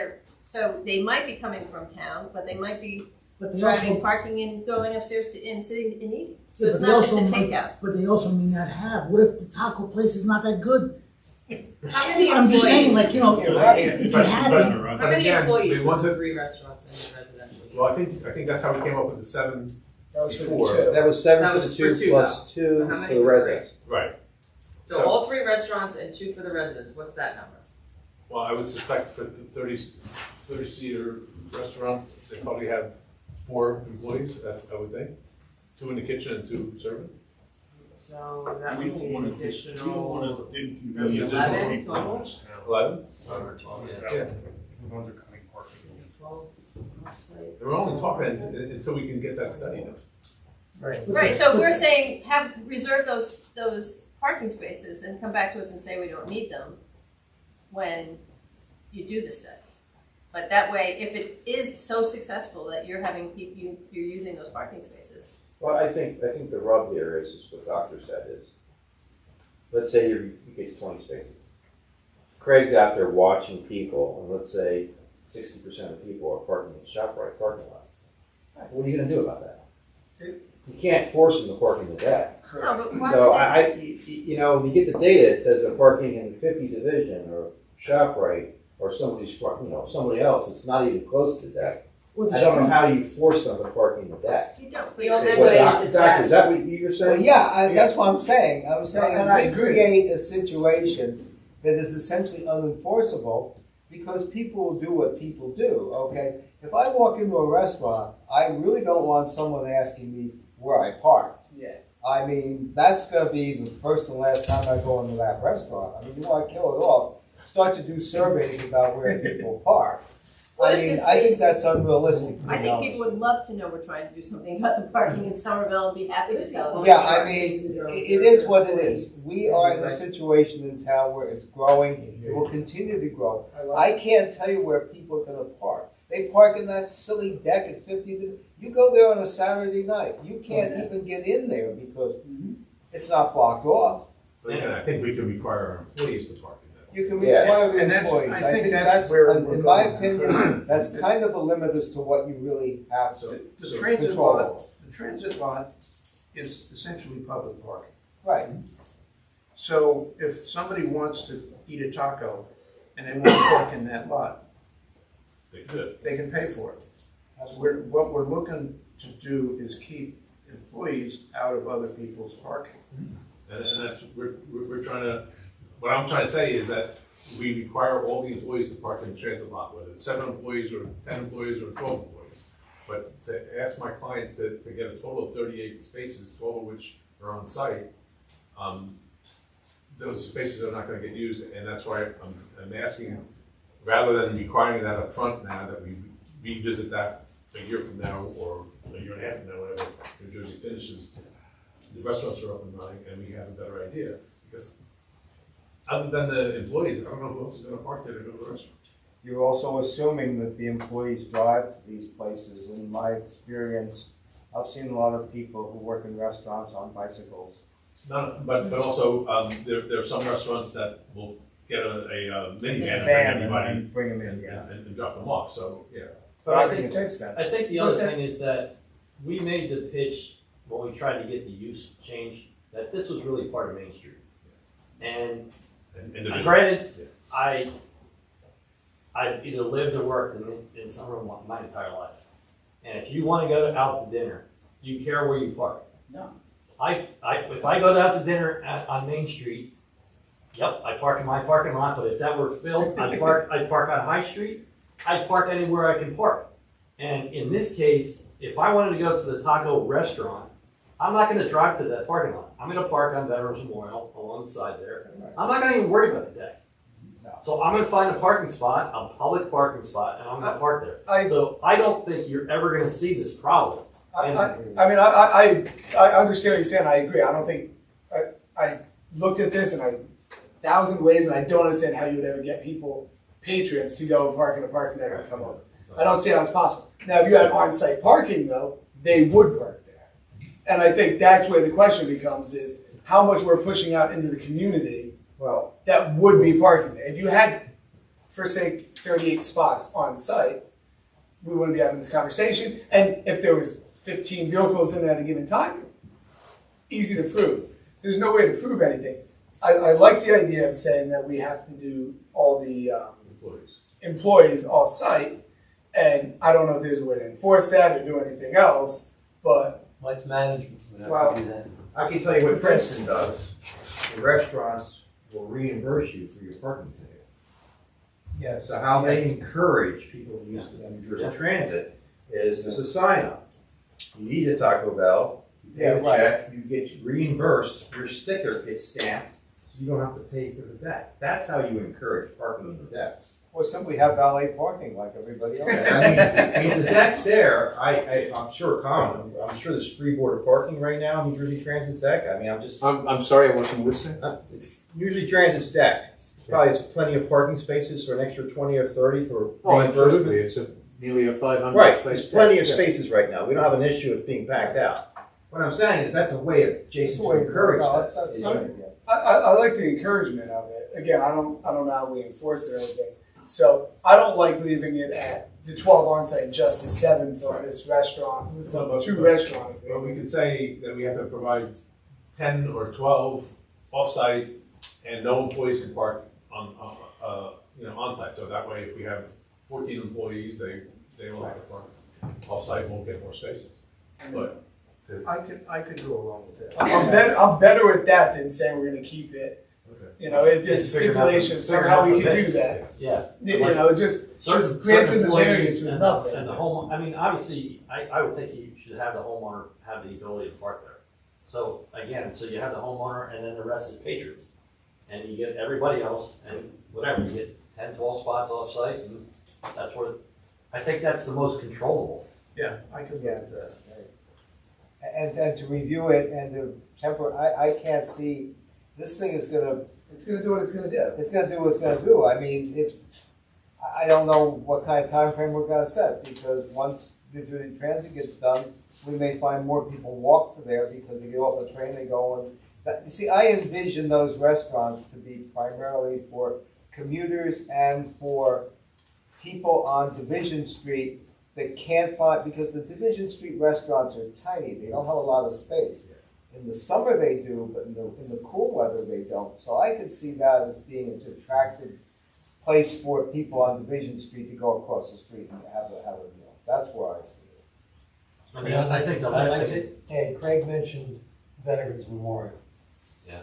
S10: so they might be coming from town, but they might be
S8: But they
S10: driving,
S8: also,
S10: parking and going upstairs and sitting and eating. So
S8: yeah,
S10: it's
S8: but they
S10: not just
S8: also
S10: a
S8: might-
S10: takeout.
S8: but they also may not have. What if the taco place is not that good?
S4: How many
S8: I'm just saying,
S4: employees?
S8: like, if you had
S6: But-
S8: it,
S4: How
S6: but
S4: many
S6: again,
S4: employees
S6: we want
S4: for
S6: to-
S4: 3 restaurants in the residential unit?
S6: Well, I think that's how we came up with the 7
S11: That was for the
S6: Before.
S11: two.
S2: That was 7
S4: That
S2: for
S4: was
S2: the
S4: for
S2: 2
S4: two,
S2: plus
S4: though.
S2: 2
S4: So how many
S2: for the
S4: for
S2: residents.
S6: Right.
S4: So all 3 restaurants and 2 for the residents, what's that number?
S6: Well, I would suspect for the 30-seater restaurant, they probably have 4 employees, I would think. 2 in the kitchen and 2 serving.
S4: So that
S14: We
S4: would
S14: don't
S4: be an
S14: wanna,
S4: additional.
S14: we don't wanna
S6: That'd be
S14: inconvenience.
S4: 11 total?
S6: 11?
S14: Yeah. Undercutting parking.
S4: 12 off-site.
S6: And we're only talking until we can get that study done.
S1: Right.
S10: Right, so we're saying reserve those parking spaces and come back to us and say we don't need them when you do the study. But that way, if it is so successful that you're having people, you're using those parking spaces.
S9: Well, I think the rub here is what the doctor said is, let's say you get 20 spaces. Craig's out there watching people, and let's say 60% of people are parking in the ShopRite parking lot. What are you gonna do about that? You can't force them to park in the deck.
S10: No, but why
S9: So
S10: would they-
S9: you know, when you get the data, it says they're parking in 50 division or ShopRite or somebody else, it's not even close to the deck.
S8: Or the
S9: I don't know
S8: street.
S9: how you force them to park in the deck.
S10: You don't.
S3: The only
S9: Is
S3: way
S9: what
S3: is if
S9: doctor,
S3: that,
S9: is that what you're saying?
S13: Well, yeah, that's what I'm saying. I'm saying
S11: And I
S13: we
S11: agree.
S13: create a situation that is essentially unenforceable because people will do what people do, okay? If I walk into a restaurant, I really don't want someone asking me where I park.
S11: Yeah.
S13: I mean, that's gonna be the first and last time I go into that restaurant. I mean, you wanna kill it off, start to do surveys about where people park.
S10: What
S13: I
S10: if
S13: mean,
S10: the
S13: I think
S10: spaces-
S13: that's unrealistic. to
S10: I
S13: be
S10: think
S13: honest.
S10: people would love to know we're trying to do something about the parking in Somerville and be happy to tell us.
S13: Yeah, I mean, it is what it is. We are in a situation in town where it's growing, it will continue to grow. I can't tell you where people are gonna park. They park in that silly deck at 50, you go there on a Saturday night, you can't even get in there because it's not blocked off.
S6: But again, I think we can require our employees to park in that.
S13: You can
S9: Yeah.
S13: require the
S1: And that's-
S13: employees.
S1: I think that's where we're
S13: in my
S1: going.
S13: opinion, that's kind of a limit as to what you really have
S6: So,
S13: to
S1: The
S6: so-
S1: transit
S13: control
S1: lot,
S13: over.
S1: the transit lot is essentially public parking.
S13: Right.
S1: So if somebody wants to eat a taco and they want to park in that lot,
S6: they could.
S1: they can pay for it. What we're looking to do is keep employees out of other people's parking.
S6: And that's, we're trying to, what I'm trying to say is that we require all the employees to park in the transit lot, whether it's 7 employees or 10 employees or 12 employees. But to ask my client to get a total of 38 spaces, 12 of which are on site, those spaces are not gonna get used, and that's why I'm asking, rather than requiring that up front now, that we revisit that a year from now, or a year and a half from now, whenever New Jersey finishes, the restaurants are up and running, and we have a better idea, because other than the employees, I don't know who else is gonna park there to go to the restaurant.
S13: You're also assuming that the employees drive to these places. In my experience, I've seen a lot of people who work in restaurants on bicycles.
S6: But also, there are some restaurants that will get a minivan and bring
S13: Van
S6: everybody
S13: and bring them in, yeah.
S6: and drop them off, so, yeah.
S12: But I think,
S13: it makes sense.
S12: I think the other thing is that we made the pitch when we tried to get the use changed, that this was really part of Main Street. And
S6: Individual.
S12: granted,
S6: Yeah.
S12: I've either lived or worked in Somerville my entire life. And if you want to go out to dinner, do you care where you park?
S8: No.
S12: If I go out to dinner on Main Street, yep, I park in my parking lot, but if that were filled, I'd park on High Street, I'd park anywhere I can park. And in this case, if I wanted to go to the taco restaurant, I'm not gonna drive to that parking lot. I'm gonna park on Veterans Memorial along the side there. I'm not gonna even worry about the deck. So I'm gonna find a parking spot, a public parking spot, and I'm gonna park there. So I don't think you're ever gonna see this problem.
S11: I understand what you're saying. I agree. I don't think I looked at this in a thousand ways, and I don't understand how you would ever get patrons to go and park in a parking deck and come over. I don't see how it's possible. Now, if you had on-site parking, though, they would park there, and I think that's where the question becomes: is how much we're pushing out into the community.
S13: Well,
S11: that would be parking there. If you had, for say, 38 spots on site, we wouldn't be having this conversation. And if there was 15 vehicles in there at a given time, easy to prove. There's no way to prove anything. I like the idea of saying that we have to do all the employees off site, and I don't know if there's a way to enforce that or do anything else, but
S2: What's management would have
S9: Well,
S2: to do that.
S9: I can tell you what Princeton does. The restaurants will reimburse you for your parking ticket.
S13: Yeah,
S9: So how they encourage people to use the New Jersey Transit is there's a sign up. You eat at Taco Bell, you pay
S13: Yeah,
S9: a
S13: right.
S9: check, you get reimbursed, your sticker gets stamped, so you don't have to pay for the deck. That's how you encourage parking on the decks.
S13: or simply have valet parking like everybody else.
S9: I mean, the deck's there, I'm sure common, I'm sure there's free border parking right now on New Jersey Transit's deck. I mean,
S7: I'm sorry, I wasn't listening.
S9: it's usually Transit's deck. Probably it's plenty of parking spaces for an extra 20 or 30 for
S7: Oh,
S9: reimbursement.
S7: absolutely, it's nearly a 500
S9: Right,
S7: space.
S9: there's plenty of
S7: deck.
S9: spaces right now. We don't have an issue with being packed out. What I'm saying is that's a way of Jason to encourage this.
S13: That's
S9: is
S13: good.
S9: you-
S11: I like the encouragement of it. Again, I don't know how we enforce it or anything. So I don't like leaving it at the 12 on site, just the 7 for this restaurant, for the 2 restaurant.
S6: Well, we could say that we have to provide 10 or 12 off-site, and no employees can park on-site. So that way, if we have 14 employees, they will have to park off-site, won't get more spaces. But
S1: I could go along with that.
S11: I'm better with that than saying we're going to keep it.
S6: okay.
S11: You know, if there's a stipulation, somehow we can do that.
S12: Yeah.
S11: You know, just
S12: Certain
S11: granting the
S12: employees
S11: variance with
S12: and
S11: nothing.
S12: And the home, I mean, obviously, I would think you should have the homeowner have the ability to park there. So again, so you have the homeowner and then the rest is patrons. And you get everybody else and whatever, you get 10, 12 spots off site and that's where, I think that's the most controllable.
S1: Yeah, I could
S13: Yeah.
S1: live with that.
S13: And to review it and to temper, I can't see, this thing is gonna,
S11: It's going to do what it's going to do.
S13: it's gonna do what it's gonna do. I mean, I don't know what kind of time frame we're gonna set, because once New Jersey Transit gets done, we may find more people walk to there because they get off the train, they go and, you see, I envision those restaurants to be primarily for commuters and for people on Division Street that can't find, because the Division Street restaurants are tiny, they don't have a lot of space. In the summer they do, but in the cool weather they don't. So I could see that as being an attractive place for people on Division Street to go across the street and have a meal. That's where I see it.
S12: I mean, I think the last thing.
S2: And Craig mentioned Veterans Memorial.
S12: Yeah.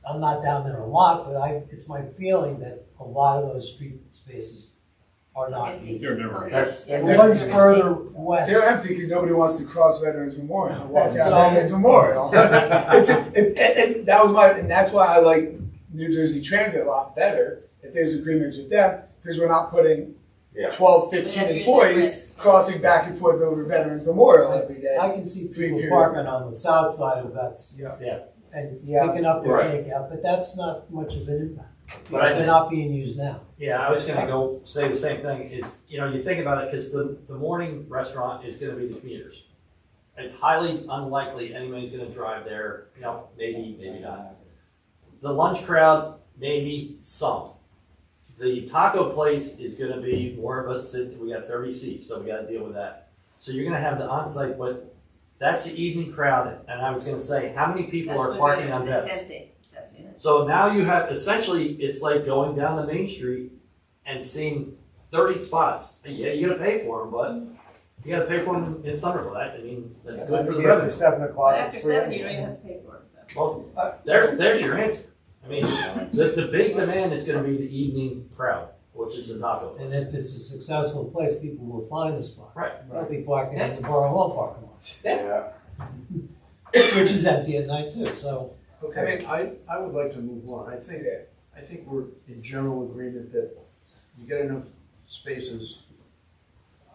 S2: I'm not down there a lot, but it's my feeling that a lot of those street spaces are not used.
S14: You're never.
S2: The ones further west.
S11: They're empty because nobody wants to cross Veterans Memorial and walk
S2: That's
S11: down
S2: right.
S11: Veterans Memorial. And that's why I like New Jersey Transit a lot better if there's agreements with them, because we're not putting
S9: Yeah.
S11: 12, 15
S10: Pedestrians at
S11: employees
S10: risk.
S11: crossing back and forth over Veterans Memorial every day.
S2: I can see people
S11: Period.
S2: parking on the south side of that
S11: Yeah.
S2: and
S13: Yeah.
S2: picking up their
S9: Right.
S2: takeout, but that's not much of an impact.
S12: But I
S2: Because they're
S12: think-
S2: not being used now.
S12: Yeah, I was gonna go say the same thing, is, you know, you think about it, because the morning restaurant is gonna be the commuters. It's highly unlikely anybody's gonna drive there, you know, maybe not. The lunch crowd, maybe some. The taco place is gonna be more of a sit, we got 30 seats, so we gotta deal with that. So you're gonna have the onsite, but that's the evening crowd, and I was gonna say, how many people
S10: That's
S12: are
S10: what
S12: parking
S10: it
S12: on
S10: is.
S12: this?
S10: It's empty. It's empty.
S12: So now you have, essentially, it's like going down the main street and seeing 30 spots. Yeah, you gotta pay for them, but you gotta pay for them in Somerville. I mean, that's good for the
S13: After
S12: revenue.
S13: 7 o'clock.
S10: But after
S13: it's free
S10: 7, you don't
S13: anyway.
S10: even have to pay for it, so.
S12: Well, there's your answer. I mean, the big demand is gonna be the evening crowd, which is the taco
S2: And
S12: place.
S2: if it's a successful place, people will find a spot.
S12: Right.
S2: They'll be parking in the Borough Hall parking lot,
S9: Yeah.
S2: which is empty at night too, so.
S1: Okay, I would like to move on. I think we're in general agreement that you get enough spaces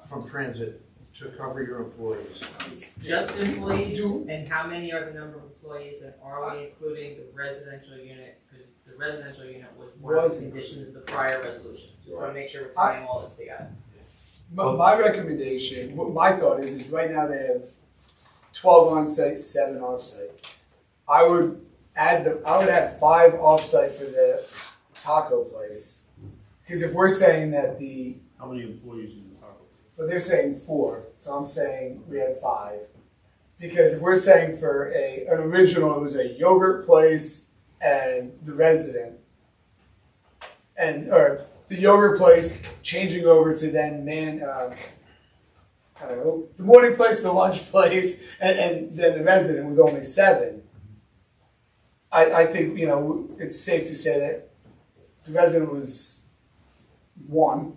S1: from transit to cover your employees.
S4: Just employees, and how many are the number of employees, and are we including the residential unit? Because the residential unit was one of the conditions of the prior resolution. Just wanna make sure we're tying all this together.
S11: My recommendation, what my thought is right now they have 12 on site, 7 off site. I would add 5 off site for the taco place. Because if we're saying that
S14: How many employees in the taco?
S11: but they're saying 4, so I'm saying we had 5. Because if we're saying for an original, it was a yogurt place and the resident, or the yogurt place changing over to then I don't know, the morning place, the lunch place, and then the resident was only 7. I think, you know, it's safe to say that the resident was 1.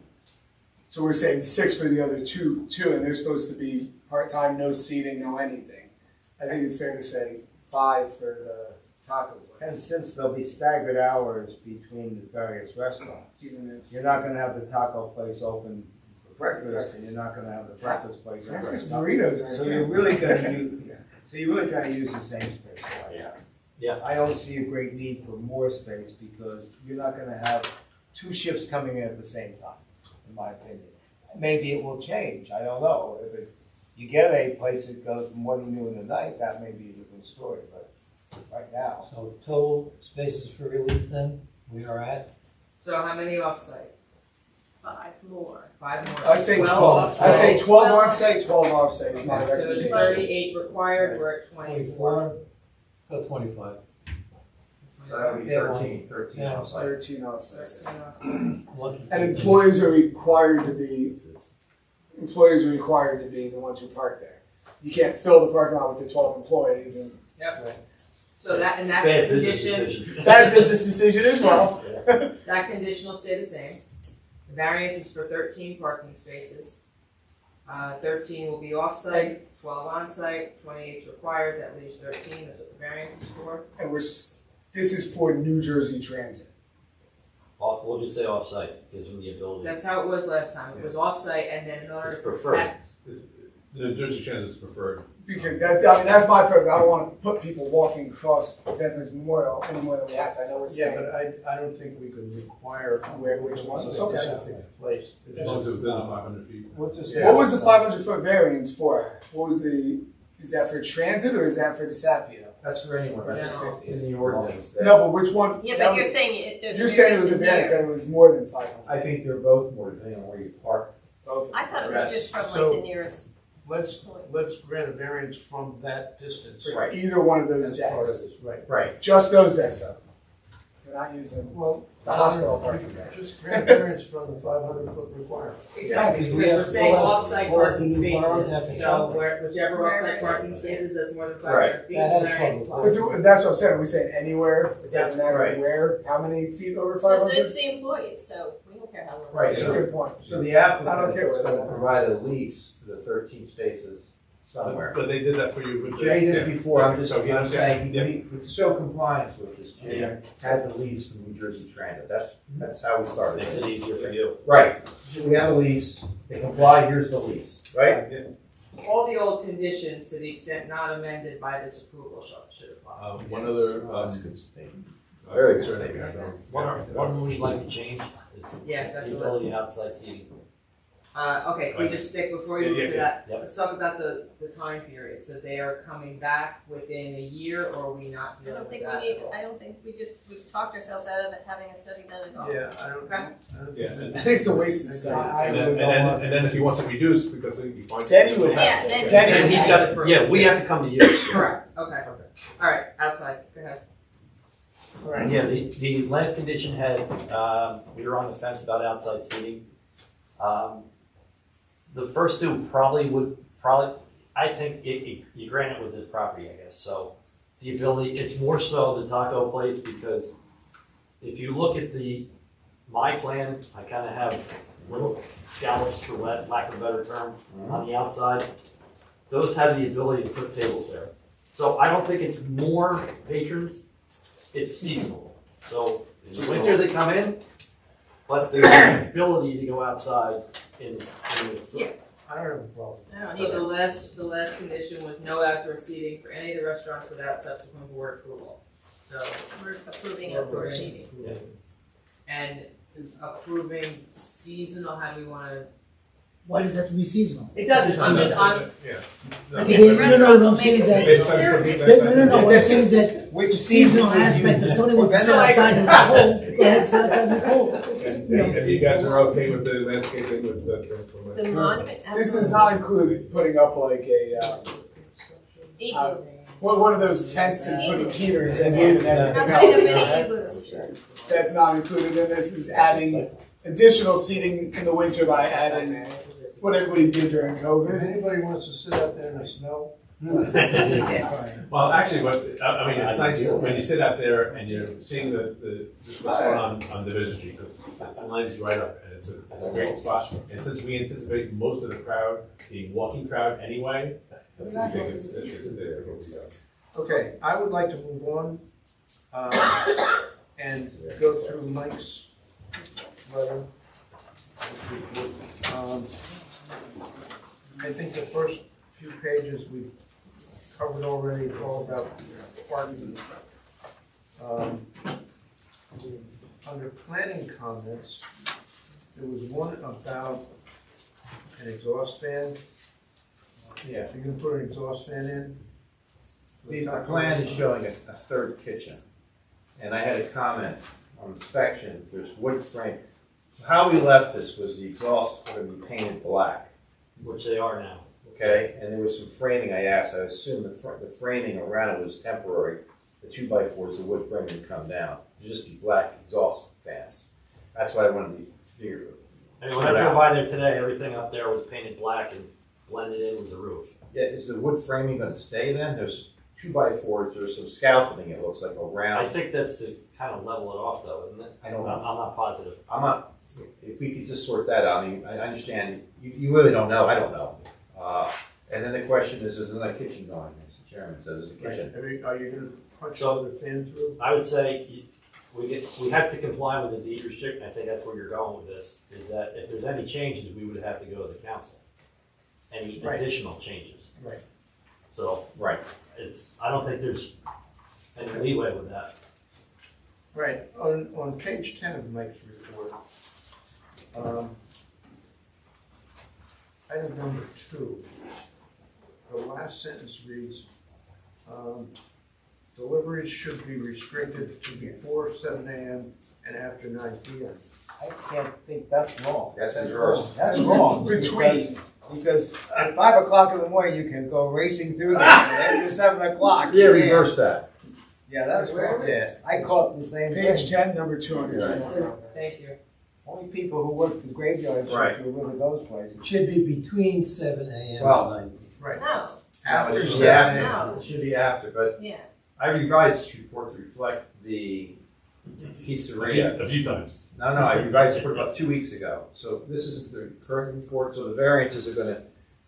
S11: So we're saying 6 for the other two, and they're supposed to be part-time, no seating, no anything. I think it's fair to say 5 for the taco
S13: And
S11: place.
S13: since there'll be staggered hours between the various restaurants,
S11: Even if
S13: you're not gonna have the taco place open for breakfast, and you're not gonna have the breakfast place open.
S11: breakfast burritos are.
S13: So you're really gonna use the same space.
S12: Yeah.
S13: I don't see a great need for more space because you're not gonna have 2 shifts coming in at the same time, in my opinion. Maybe it will change, I don't know. If you get a place that goes from morning, noon, and night, that may be a different story, but right now.
S2: So total spaces for relief then, we are at?
S4: So how many off-site?
S10: 5 more.
S4: 5 more.
S11: I'd say
S4: 12
S11: 12.
S4: off-site.
S11: I'd say 12 on site, 12 off site is my
S4: So there's
S11: recommendation.
S4: 38 required, we're at 24.
S2: Let's go 25.
S9: So that would be 13
S2: Yeah.
S9: outside.
S11: 13 off site.
S4: 13 off-site.
S2: Lucky.
S11: And employees are required to be the ones who park there. You can't fill the parking lot with the 12 employees, and
S4: Yep. So that, and that
S12: Bad business
S4: condition,
S12: decision.
S11: bad business decision as well.
S4: that condition will stay the same. The variance is for 13 parking spaces. 13 will be off-site, 12 on-site, 28 is required, that leaves 13, that's what the variance is for.
S11: And this is for New Jersey Transit.
S12: We'll just say off-site, gives them the ability.
S4: That's how it was last time, it was off-site, and then in order
S12: It's
S4: to
S12: preferred.
S4: protect,
S6: The Jersey Transit is preferred.
S11: Because that's my preference. I don't want to put people walking across Veterans Memorial any more than we have to. I know we're
S1: Yeah,
S11: saying.
S1: but I don't think we could require
S11: Which one?
S1: a
S11: Okay.
S1: specific place.
S6: As long as it's within the 500 feet.
S11: What was the 500-foot variance for? Is that for transit or is that for DeSapio?
S9: That's for anyone, that's
S4: No.
S9: in the ordinance.
S11: No, but which one?
S10: Yeah,
S11: that
S10: but you're
S11: was-
S10: saying there's a
S11: You're saying it was a
S10: variance
S11: variance
S10: in
S11: and it was more than 500.
S9: I think they're both more depending on where you park.
S11: Both.
S10: I thought it was just from
S1: So-
S10: like the nearest
S1: Let's
S10: point.
S1: grant a variance from that distance.
S11: For either one of those
S1: As part of
S11: decks.
S1: this, right.
S9: Right.
S11: Just those decks though. You're not using
S1: Well,
S11: the hospital parking deck.
S1: just grant variance from the 500-foot requirement.
S4: exactly,
S2: because
S4: because
S2: we
S4: we're
S2: have-
S4: saying
S2: we'll have-
S4: off-site
S2: we'll have
S4: parking
S2: the new borough have to
S4: spaces,
S2: show.
S4: so whichever
S10: Wherever
S4: off-site
S10: it
S4: parking
S10: is,
S4: spaces that's more than
S9: Right.
S4: 500 feet,
S2: That has
S4: the variance
S2: public
S4: applies.
S11: But that's what I'm saying. Are we saying anywhere? It doesn't matter
S9: Right.
S11: where. How many feet over
S10: Because
S11: 500?
S10: it's the employees, so we don't care how long.
S9: Right,
S11: That's a
S9: so-
S11: good point.
S9: So the
S11: I don't
S9: applicant
S11: care
S9: is
S11: where
S9: going
S11: they're
S9: to
S11: at.
S9: provide a lease for the 13 spaces somewhere.
S6: But they did that for you with the.
S9: Jay did it before, I'm just,
S6: So he
S9: I'm
S6: understands.
S9: saying,
S6: Yeah.
S9: we show compliance with this, Jay had the lease from New Jersey Transit, that's how we started.
S12: Makes it easier for you.
S9: Right, we have a lease, they comply, here's the lease, right?
S4: All the old conditions, to the extent not amended by this approval, should apply.
S6: One other,
S9: Very good
S6: concern that we
S9: statement.
S6: have,
S12: One we'd like to change is
S4: Yeah, that's
S12: the
S4: the
S12: ability of outside seating.
S4: Okay, can we just stick, before we move to that,
S12: Yep.
S4: let's talk about the time period, so they are coming back within a year, or are we not
S10: I
S4: dealing
S10: don't
S4: with
S10: think
S4: that
S10: we
S4: at
S10: need,
S4: all?
S10: I don't think we've talked ourselves out of it having a study done at all.
S1: Yeah, I don't
S4: Okay.
S6: Yeah,
S1: think.
S6: and
S11: I think it's a waste of
S9: I-
S11: stuff.
S6: and then if he wants it reduced, because he finds.
S11: Then he would have
S10: Yeah,
S11: to.
S10: then-
S11: Then he
S12: And
S11: would
S12: he's
S11: have
S12: got, yeah, we have to come to you.
S4: Correct, okay, alright, outside, go ahead.
S12: And yeah, the last condition had, we were on the fence about outside seating. The first two I think you grant it with this property, I guess, so. The ability, it's more so the taco place, because if you look at my plan, I kinda have little scallops, for lack of a better term, on the outside. Those have the ability to put tables there. So I don't think it's more patrons, it's seasonal. So in the winter they come in, but there's the ability to go outside in the
S4: Yeah.
S1: I don't have a problem.
S10: I don't
S4: So
S10: either.
S4: the last condition was no outdoor seating for any of the restaurants without subsequent board approval. So,
S10: We're approving outdoor seating.
S4: and is approving seasonal, how do we wanna?
S8: Why does it have to be seasonal?
S4: It doesn't, I'm just,
S6: Yeah.
S8: Okay, no, what I'm saying is that,
S6: Based on the-
S8: no, what I'm saying is that
S13: Which
S8: the seasonal
S13: season did you
S8: aspect, if
S13: do?
S8: somebody wants to sit
S4: No, I-
S8: outside in the cold, go ahead, sit outside in the cold.
S6: And you guys are okay with the landscaping with the.
S10: The monument.
S11: This does not include putting up like a,
S10: Igloo.
S11: one of those tents and putting heaters in it and
S10: We're not
S11: everything
S10: putting up
S11: else.
S10: any igloos.
S11: That's not included in this, is adding additional seating in the winter by adding, what everybody did during
S1: If
S11: COVID.
S1: anybody wants to sit out there in the snow,
S6: Well, actually, I mean, it's nice when you sit out there and you're seeing what's going on Division Street, because the line's right up, and it's a great spot. And since we anticipate most of the crowd being walking crowd anyway, it's a big.
S1: okay, I would like to move on, and go through Mike's letter. I think the first few pages we've covered already, it's all about parking. Under planning comments, there was one about an exhaust fan.
S9: Yeah.
S1: You're gonna put an exhaust fan in?
S9: The plan is showing us a third kitchen, and I had a comment on inspection, there's wood frame. How we left this was the exhaust were gonna be painted black,
S12: Which they are now.
S9: okay? And there was some framing I asked, I assumed the framing around it was temporary. The 2x4s, the wood framing would come down, it'd just be black exhaust fans. That's what I wanted to figure.
S12: I mean, when I drove by there today, everything up there was painted black and blended in with the roof.
S9: Yeah, is the wood framing gonna stay then? There's 2x4s, there's some scaffolding, it looks like around.
S12: I think that's to kind of level it off though, isn't it?
S9: I don't know.
S12: I'm not positive.
S9: I'm not, if we could just sort that out, I mean, I understand, you really don't know, I don't know. And then the question is another kitchen going, as the chairman says, there's a kitchen.
S1: Are you gonna punch another fan through?
S12: I would say we have to comply with the deed restriction. I think that's where you're going with this, is that if there's any changes, we would have to go to the council. Any
S1: Right.
S12: additional changes.
S1: Right.
S12: So
S9: Right.
S12: I don't think there's any leeway with that.
S1: Right, on page 10 of Mike's report, item number 2, the last sentence reads, deliveries should be restricted to before 7 a.m. and after 9 p.m.
S13: I can't think that's wrong.
S9: That's reversed.
S13: That's wrong.
S11: Between.
S13: Because at 5 o'clock in the morning, you can go racing through there, and after 7 o'clock.
S9: Yeah,
S13: you can't.
S9: reverse that.
S13: Yeah, that's wrong.
S1: Yeah.
S13: I caught the same
S11: Page
S13: thing.
S11: 10, number 200.
S4: Thank you.
S13: Only people who work the graveyard
S9: Right.
S13: shift will live at those places.
S2: Should be between 7 a.m.
S9: Well,
S2: and 9 p.m.
S1: Right.
S10: No,
S1: After
S9: It should be
S1: 7
S9: after.
S1: a.m.
S9: It should be after, but
S10: yeah.
S9: I revised this report to reflect the pizzeria.
S6: A few times.
S9: No, I revised this report about 2 weeks ago. So this is the current report, so the variances are gonna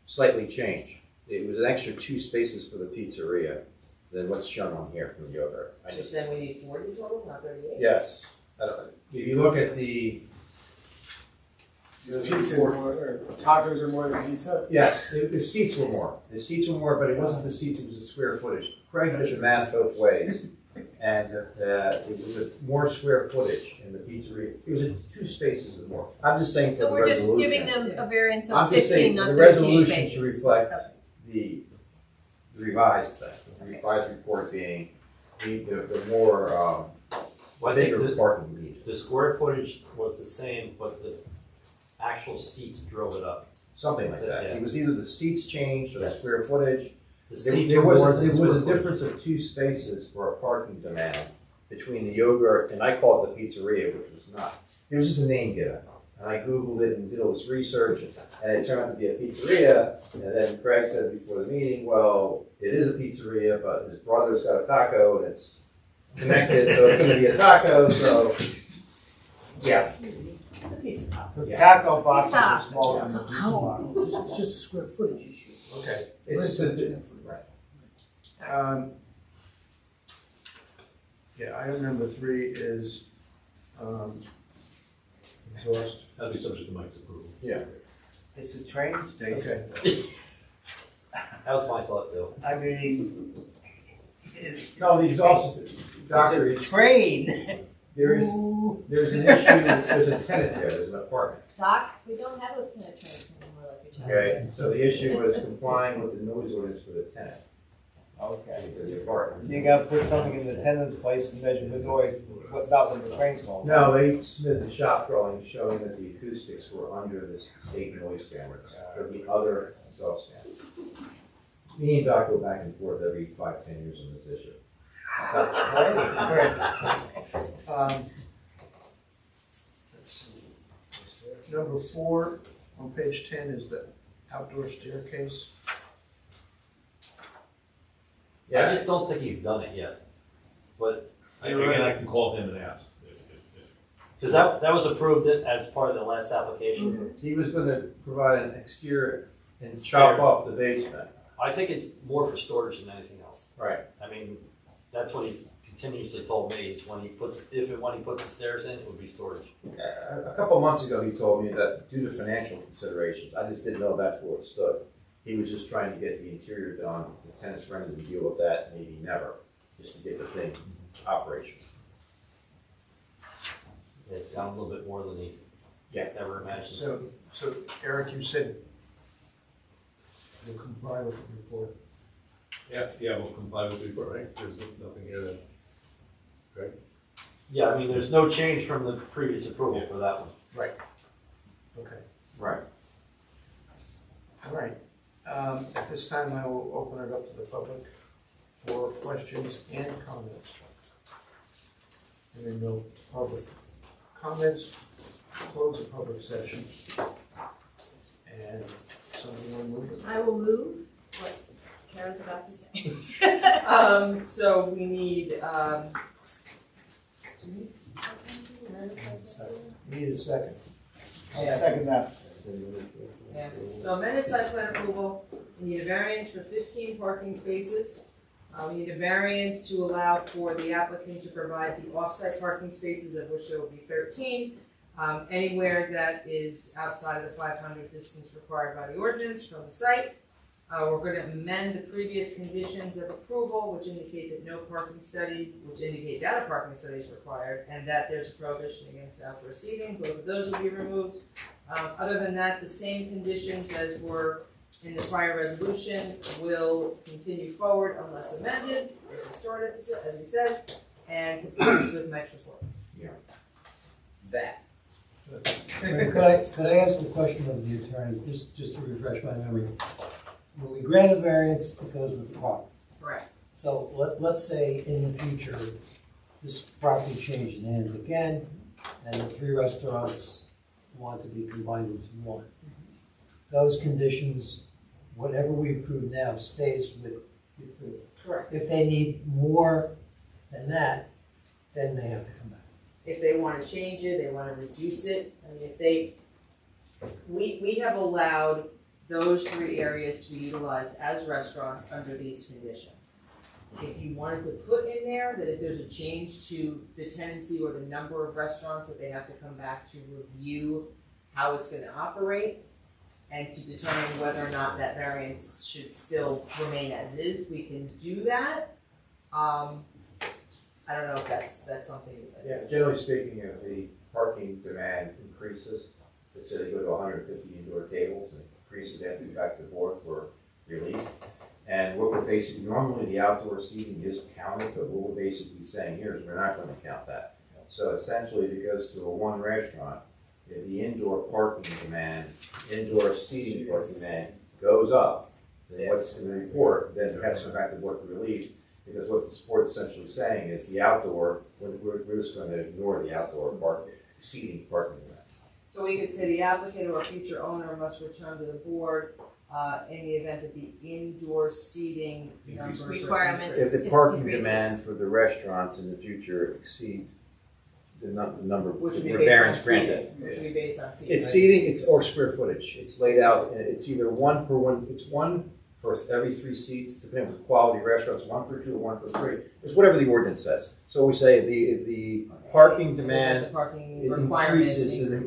S9: slightly change. It was an extra 2 spaces for the pizzeria than what's shown on here from the yogurt. I
S4: So you're
S9: just,
S4: saying we need 40 total, not 38?
S9: yes. If you look at the.
S11: Pizza is more, or tacos are more than pizza.
S9: Yes, the seats were more. The seats were more, but it wasn't the seats, it was the square footage. Craig did the math both ways. And it was more square footage in the pizzeria. It was 2 spaces or more. I'm just saying for
S10: So
S9: the
S10: we're just
S9: resolution.
S10: giving them a variance of
S9: I'm just
S10: 15,
S9: saying,
S10: not
S9: the
S10: 13
S9: resolution
S10: spaces.
S9: should reflect
S10: Okay.
S9: the revised thing. The revised report being the more,
S12: Well, I think
S9: bigger parking need.
S12: the square footage was the same, but the actual seats drove it up.
S9: Something like that.
S12: Yeah.
S9: It was either the seats changed or the
S12: Yes.
S9: square footage.
S12: The
S9: There
S12: seats
S9: there
S12: were
S9: was,
S12: more
S9: a-
S12: than
S9: there
S12: the
S9: was
S12: square
S9: a
S12: footage.
S9: difference of 2 spaces for a parking demand between the yogurt, and I call it the pizzeria, which was not. It was just a name given. And I Googled it and did all this research, and it turned out to be a pizzeria. And then Craig said before the meeting, well, it is a pizzeria, but his brother's got a taco, and it's connected, so it's gonna be a taco, so, yeah.
S10: It's a pizza.
S13: The
S9: Yeah.
S13: taco boxes
S10: Pizza.
S13: are smaller than the pizza
S8: How,
S13: box.
S8: it's just a square footage issue.
S1: Okay.
S9: It's
S1: Um, yeah, item number 3 is exhaust.
S6: That'll be subject to Mike's approval.
S9: Yeah.
S13: It's a train station.
S1: Okay.
S12: That was my thought too.
S13: I mean, it's,
S9: No, the exhaust is, doctor,
S13: it's a train.
S9: there's an issue, there's a tenant there, there's an apartment.
S10: Doc, we don't have those kind of trains anymore like we
S9: Okay, so the issue was complying with the noise ordinance for the tenant,
S13: Okay.
S9: for the apartment.
S13: You gotta put something in the tenant's place and measure the noise, what's outside the train's called.
S9: No, they submitted the shop drawing showing that the acoustics were under the state noise standards for the other exhaust fan. Me and Doc go back and forth every 5-10 years on this issue.
S1: Let's see. Number 4, On page 10 is the outdoor staircase.
S12: I just don't think he's done it yet. But,
S6: Again, I can call him and ask.
S12: because that was approved as part of the last application.
S9: He was gonna provide an exterior and chop off the basement.
S12: I think it's more for storage than anything else.
S9: Right.
S12: I mean, that's what he's continuously told me, is when he puts, if and when he puts the stairs in, it would be storage.
S9: A couple of months ago, he told me that due to financial considerations, I just didn't know that's where it stood. He was just trying to get the interior done, the tenant's ready to deal with that, maybe never, just to get the thing operational.
S12: It's got a little bit more than he ever imagined.
S1: So Eric, you said you'll comply with the report.
S6: Yeah, we'll comply with the report, right? There's nothing here that, right?
S12: Yeah, I mean, there's no change from the previous approval for that one.
S1: Right. Okay.
S9: Right.
S1: All right. At this time, I will open it up to the public for questions and comments. And then no public comments, close the public session. And somebody want to move it?
S10: I will move what Karen's about to say.
S4: So we need,
S1: Need a second.
S13: I'll second that.
S4: yeah, so amended site plan approval, we need a variance for 15 parking spaces. We need a variance to allow for the applicant to provide the off-site parking spaces, of which there will be 13. Anywhere that is outside of the 500 distance required by the ordinance from the site. We're going to amend the previous conditions of approval, which indicate that no parking study, which indicate that a parking study is required, and that there's a prohibition against outdoor seating. Both of those will be removed. Other than that, the same conditions as were in the prior resolution will continue forward unless amended, or restored, as we said, and complies with Mike's report.
S13: That.
S15: Could I ask a question of the attorney, just to refresh my memory? When we grant a variance, it goes with the property.
S4: Correct.
S15: So let's say in the future, this property changes hands again, and the 3 restaurants want to be combined into one. Those conditions, whatever we approve now, stays with the approval.
S4: Correct.
S15: If they need more than that, then they have to come back.
S4: If they want to change it, they want to reduce it, I mean, if they, we have allowed those 3 areas to be utilized as restaurants under these conditions. If you wanted to put in there that if there's a change to the tenancy or the number of restaurants, that they have to come back to review how it's gonna operate and to determine whether or not that variance should still remain as is, we can do that. I don't know if that's something that.
S9: Yeah, generally speaking, if the parking demand increases, let's say they go to 150 indoor tables, and increases, they have to go back to the board for relief. And what we're basically, normally the outdoor seating is counted, but what we're basically saying here is we're not going to count that. So essentially, if it goes to a 1 restaurant, if the indoor parking demand, indoor seating parking demand goes up, then what's in the report, then it has to come back to the board for relief. Because what the board's essentially saying is the outdoor, we're just going to ignore the outdoor seating parking demand.
S4: So we could say the applicant or future owner must return to the board in the event that the indoor seating numbers are
S10: Requirements.
S9: If the parking
S10: Increases.
S9: demand for the restaurants in the future exceed the number
S4: Which would be
S9: where
S4: based on
S9: variance granted.
S4: seating, which would be based on seating.
S9: It's seating, it's or square footage. It's laid out, and it's either 1 per 1, it's 1 for every 3 seats, depending on the quality of restaurants, 1 for 2 or 1 for 3. It's whatever the ordinance says. So we say the parking demand
S4: The parking
S9: it
S4: requirements
S9: increases, and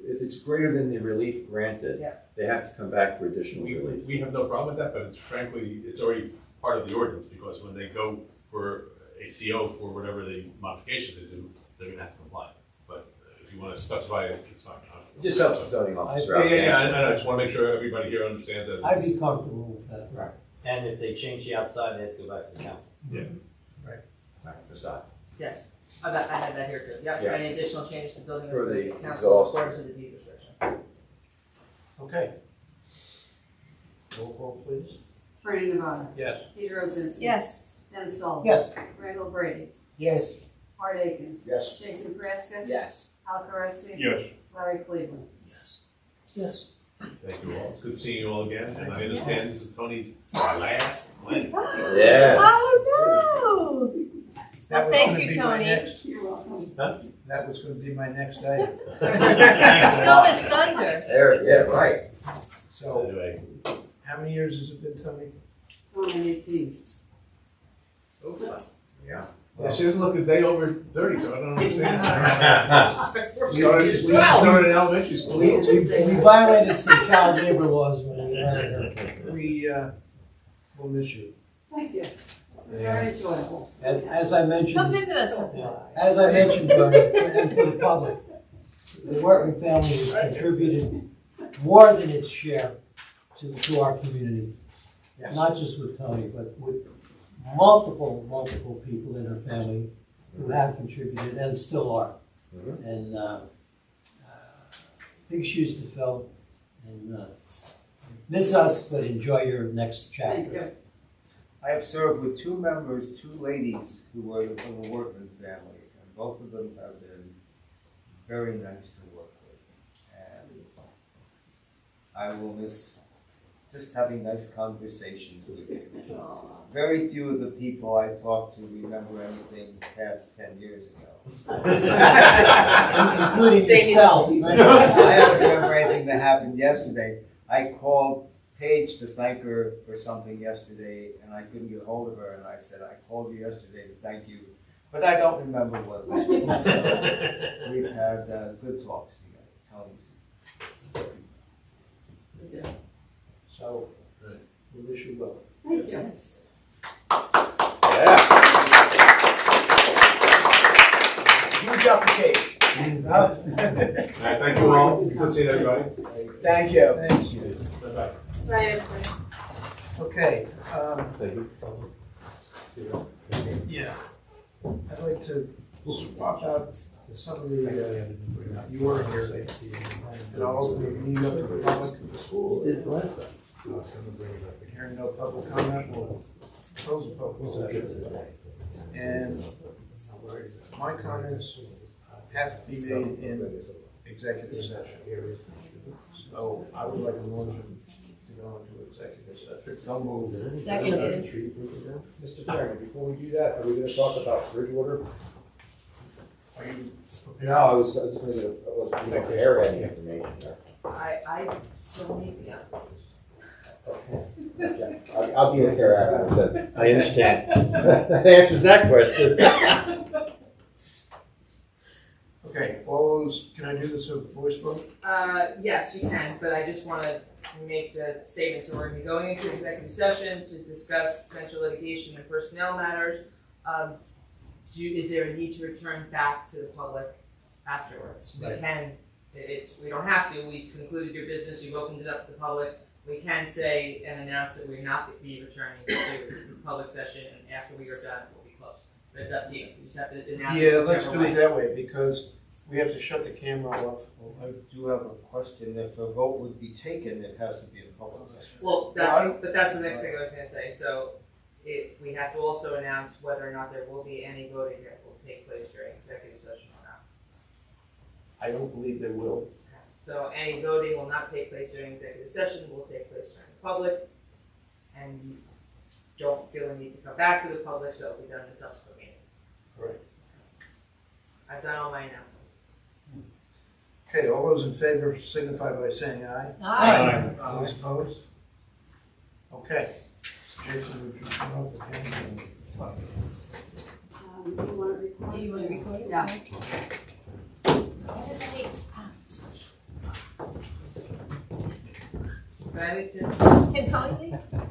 S9: if it's greater than the relief granted,
S4: Yeah.
S9: they have to come back for additional relief.
S6: We have no problem with that, but it's frankly, it's already part of the ordinance, because when they go for a CO for whatever the modification they do, they're gonna have to comply. But if you wanna specify it, it's fine.
S9: It just helps the zoning officer out.
S6: Yeah, I know, I just wanna make sure everybody here understands that.
S15: I'd be comfortable with that.
S9: Right,
S12: And if they change the outside, they have to go back to the council.
S9: right, facade.
S4: Yes, I had that here too, yep,
S9: Yeah.
S4: any additional changes to building
S9: For
S4: or
S9: the
S4: council
S9: exhaust.
S4: according to the deed restriction.
S1: Okay. Roll call, please.
S3: Bernie Nevada.
S6: Yes.
S3: Peter Rosinski.
S10: Yes.
S3: Dennis Sullivan.
S13: Yes.
S3: Randall Brady.
S13: Yes.
S3: Art Akins.
S13: Yes.
S3: Jason Prescott.
S13: Yes.
S3: Al Caressi.
S14: Yes.
S3: Larry Cleveland.
S11: Yes.
S8: Yes.
S6: Thank you all. It's good seeing you all again, and I understand this is Tony's last wedding.
S9: Yes.
S10: Oh, no!
S1: That was
S10: Thank
S1: gonna
S10: you,
S1: be my
S10: Tony.
S1: next-
S3: You're welcome.
S1: That was gonna be my next item.
S10: Stole his thunder.
S9: There, yeah, right.
S1: So,
S6: Anyway,
S1: how many years has it been, Tony?
S3: I'm 18.
S6: yeah, she doesn't look a day over 30, so I don't understand. We started in elementary school.
S15: We violated some child labor laws when we married her.
S1: We, will miss you.
S3: Thank you. Very enjoyable.
S15: And as I mentioned,
S10: Come visit us sometime.
S15: as I mentioned, Bernie, and for the public, the Wortman family has contributed more than its share to our community.
S1: Yes.
S15: Not just with Tony, but with multiple people in her family who have contributed and still are. And big shoes to fill. And miss us, but enjoy your next
S3: Thank
S15: chapter.
S3: you.
S13: I have served with two members, two ladies who were from the Wortman family, and both of them have been very nice to work with. And I will miss just having nice conversations with you. Very few of the people I talk to remember anything past 10 years ago.
S15: Including yourself.
S13: I don't remember anything that happened yesterday. I called Paige to thank her for something yesterday, and I couldn't get hold of her, and I said, I called you yesterday to thank you, but I don't remember what it was. So we've had good talks together. Tony's.
S1: So, we wish you well.
S3: Thank you.
S11: Huge application.
S6: All right, thank you all. Good seeing everybody.
S11: Thank you.
S1: Thanks.
S6: Bye-bye.
S3: Bye.
S1: Okay,
S6: Thank you.
S1: yeah. I'd like to swap out some of the, you were here, and I'll open the meeting up to the public. You did last time. Hearing no public comment, we'll close the public session. And my comments have to be made in executive session. So I would like a motion to go into executive session.
S9: Don't move.
S10: Seconded.
S9: Mr. Chairman, before we do that, are we gonna talk about Bridgewater?
S1: Are you
S9: No, I was gonna get, you know, air any information there.
S4: I still need the
S9: Okay. I'll be there after.
S12: I understand. That answers that question.
S1: Okay, all those, can I do this as a voice vote?
S4: Yes, you can, but I just want to make the statement. So we're going to be going into executive session to discuss potential litigation and personnel matters. Is there a need to return back to the public afterwards? We can. We don't have to. We've concluded your business. You've opened it up to the public. We can say and announce that we're not be returning to the public session, and after we are done, we'll be closed. But it's up to you. You just have to announce.
S1: Yeah, let's do it that way, because we have to shut the camera off.
S13: I do have a question. If a vote would be taken, it has to be in public session.
S4: Well, that's the next thing I was going to say. So we have to also announce whether or not there will be any voting that will take place during executive session or not.
S1: I don't believe they will.
S4: So any voting will not take place during executive session, will take place during the public, and you don't feel the need to come back to the public, so it'll be done in the subsequent meeting.
S1: Correct.
S4: I've done all my announcements.
S1: Okay, all those in favor signify by saying aye.
S10: Aye.
S1: Those opposed? Okay. Jason, would you come off the camera?
S3: You want to record?
S10: You want to record it?
S3: Yeah.
S10: Everybody out.
S4: Can I need to
S10: Can Tony leave?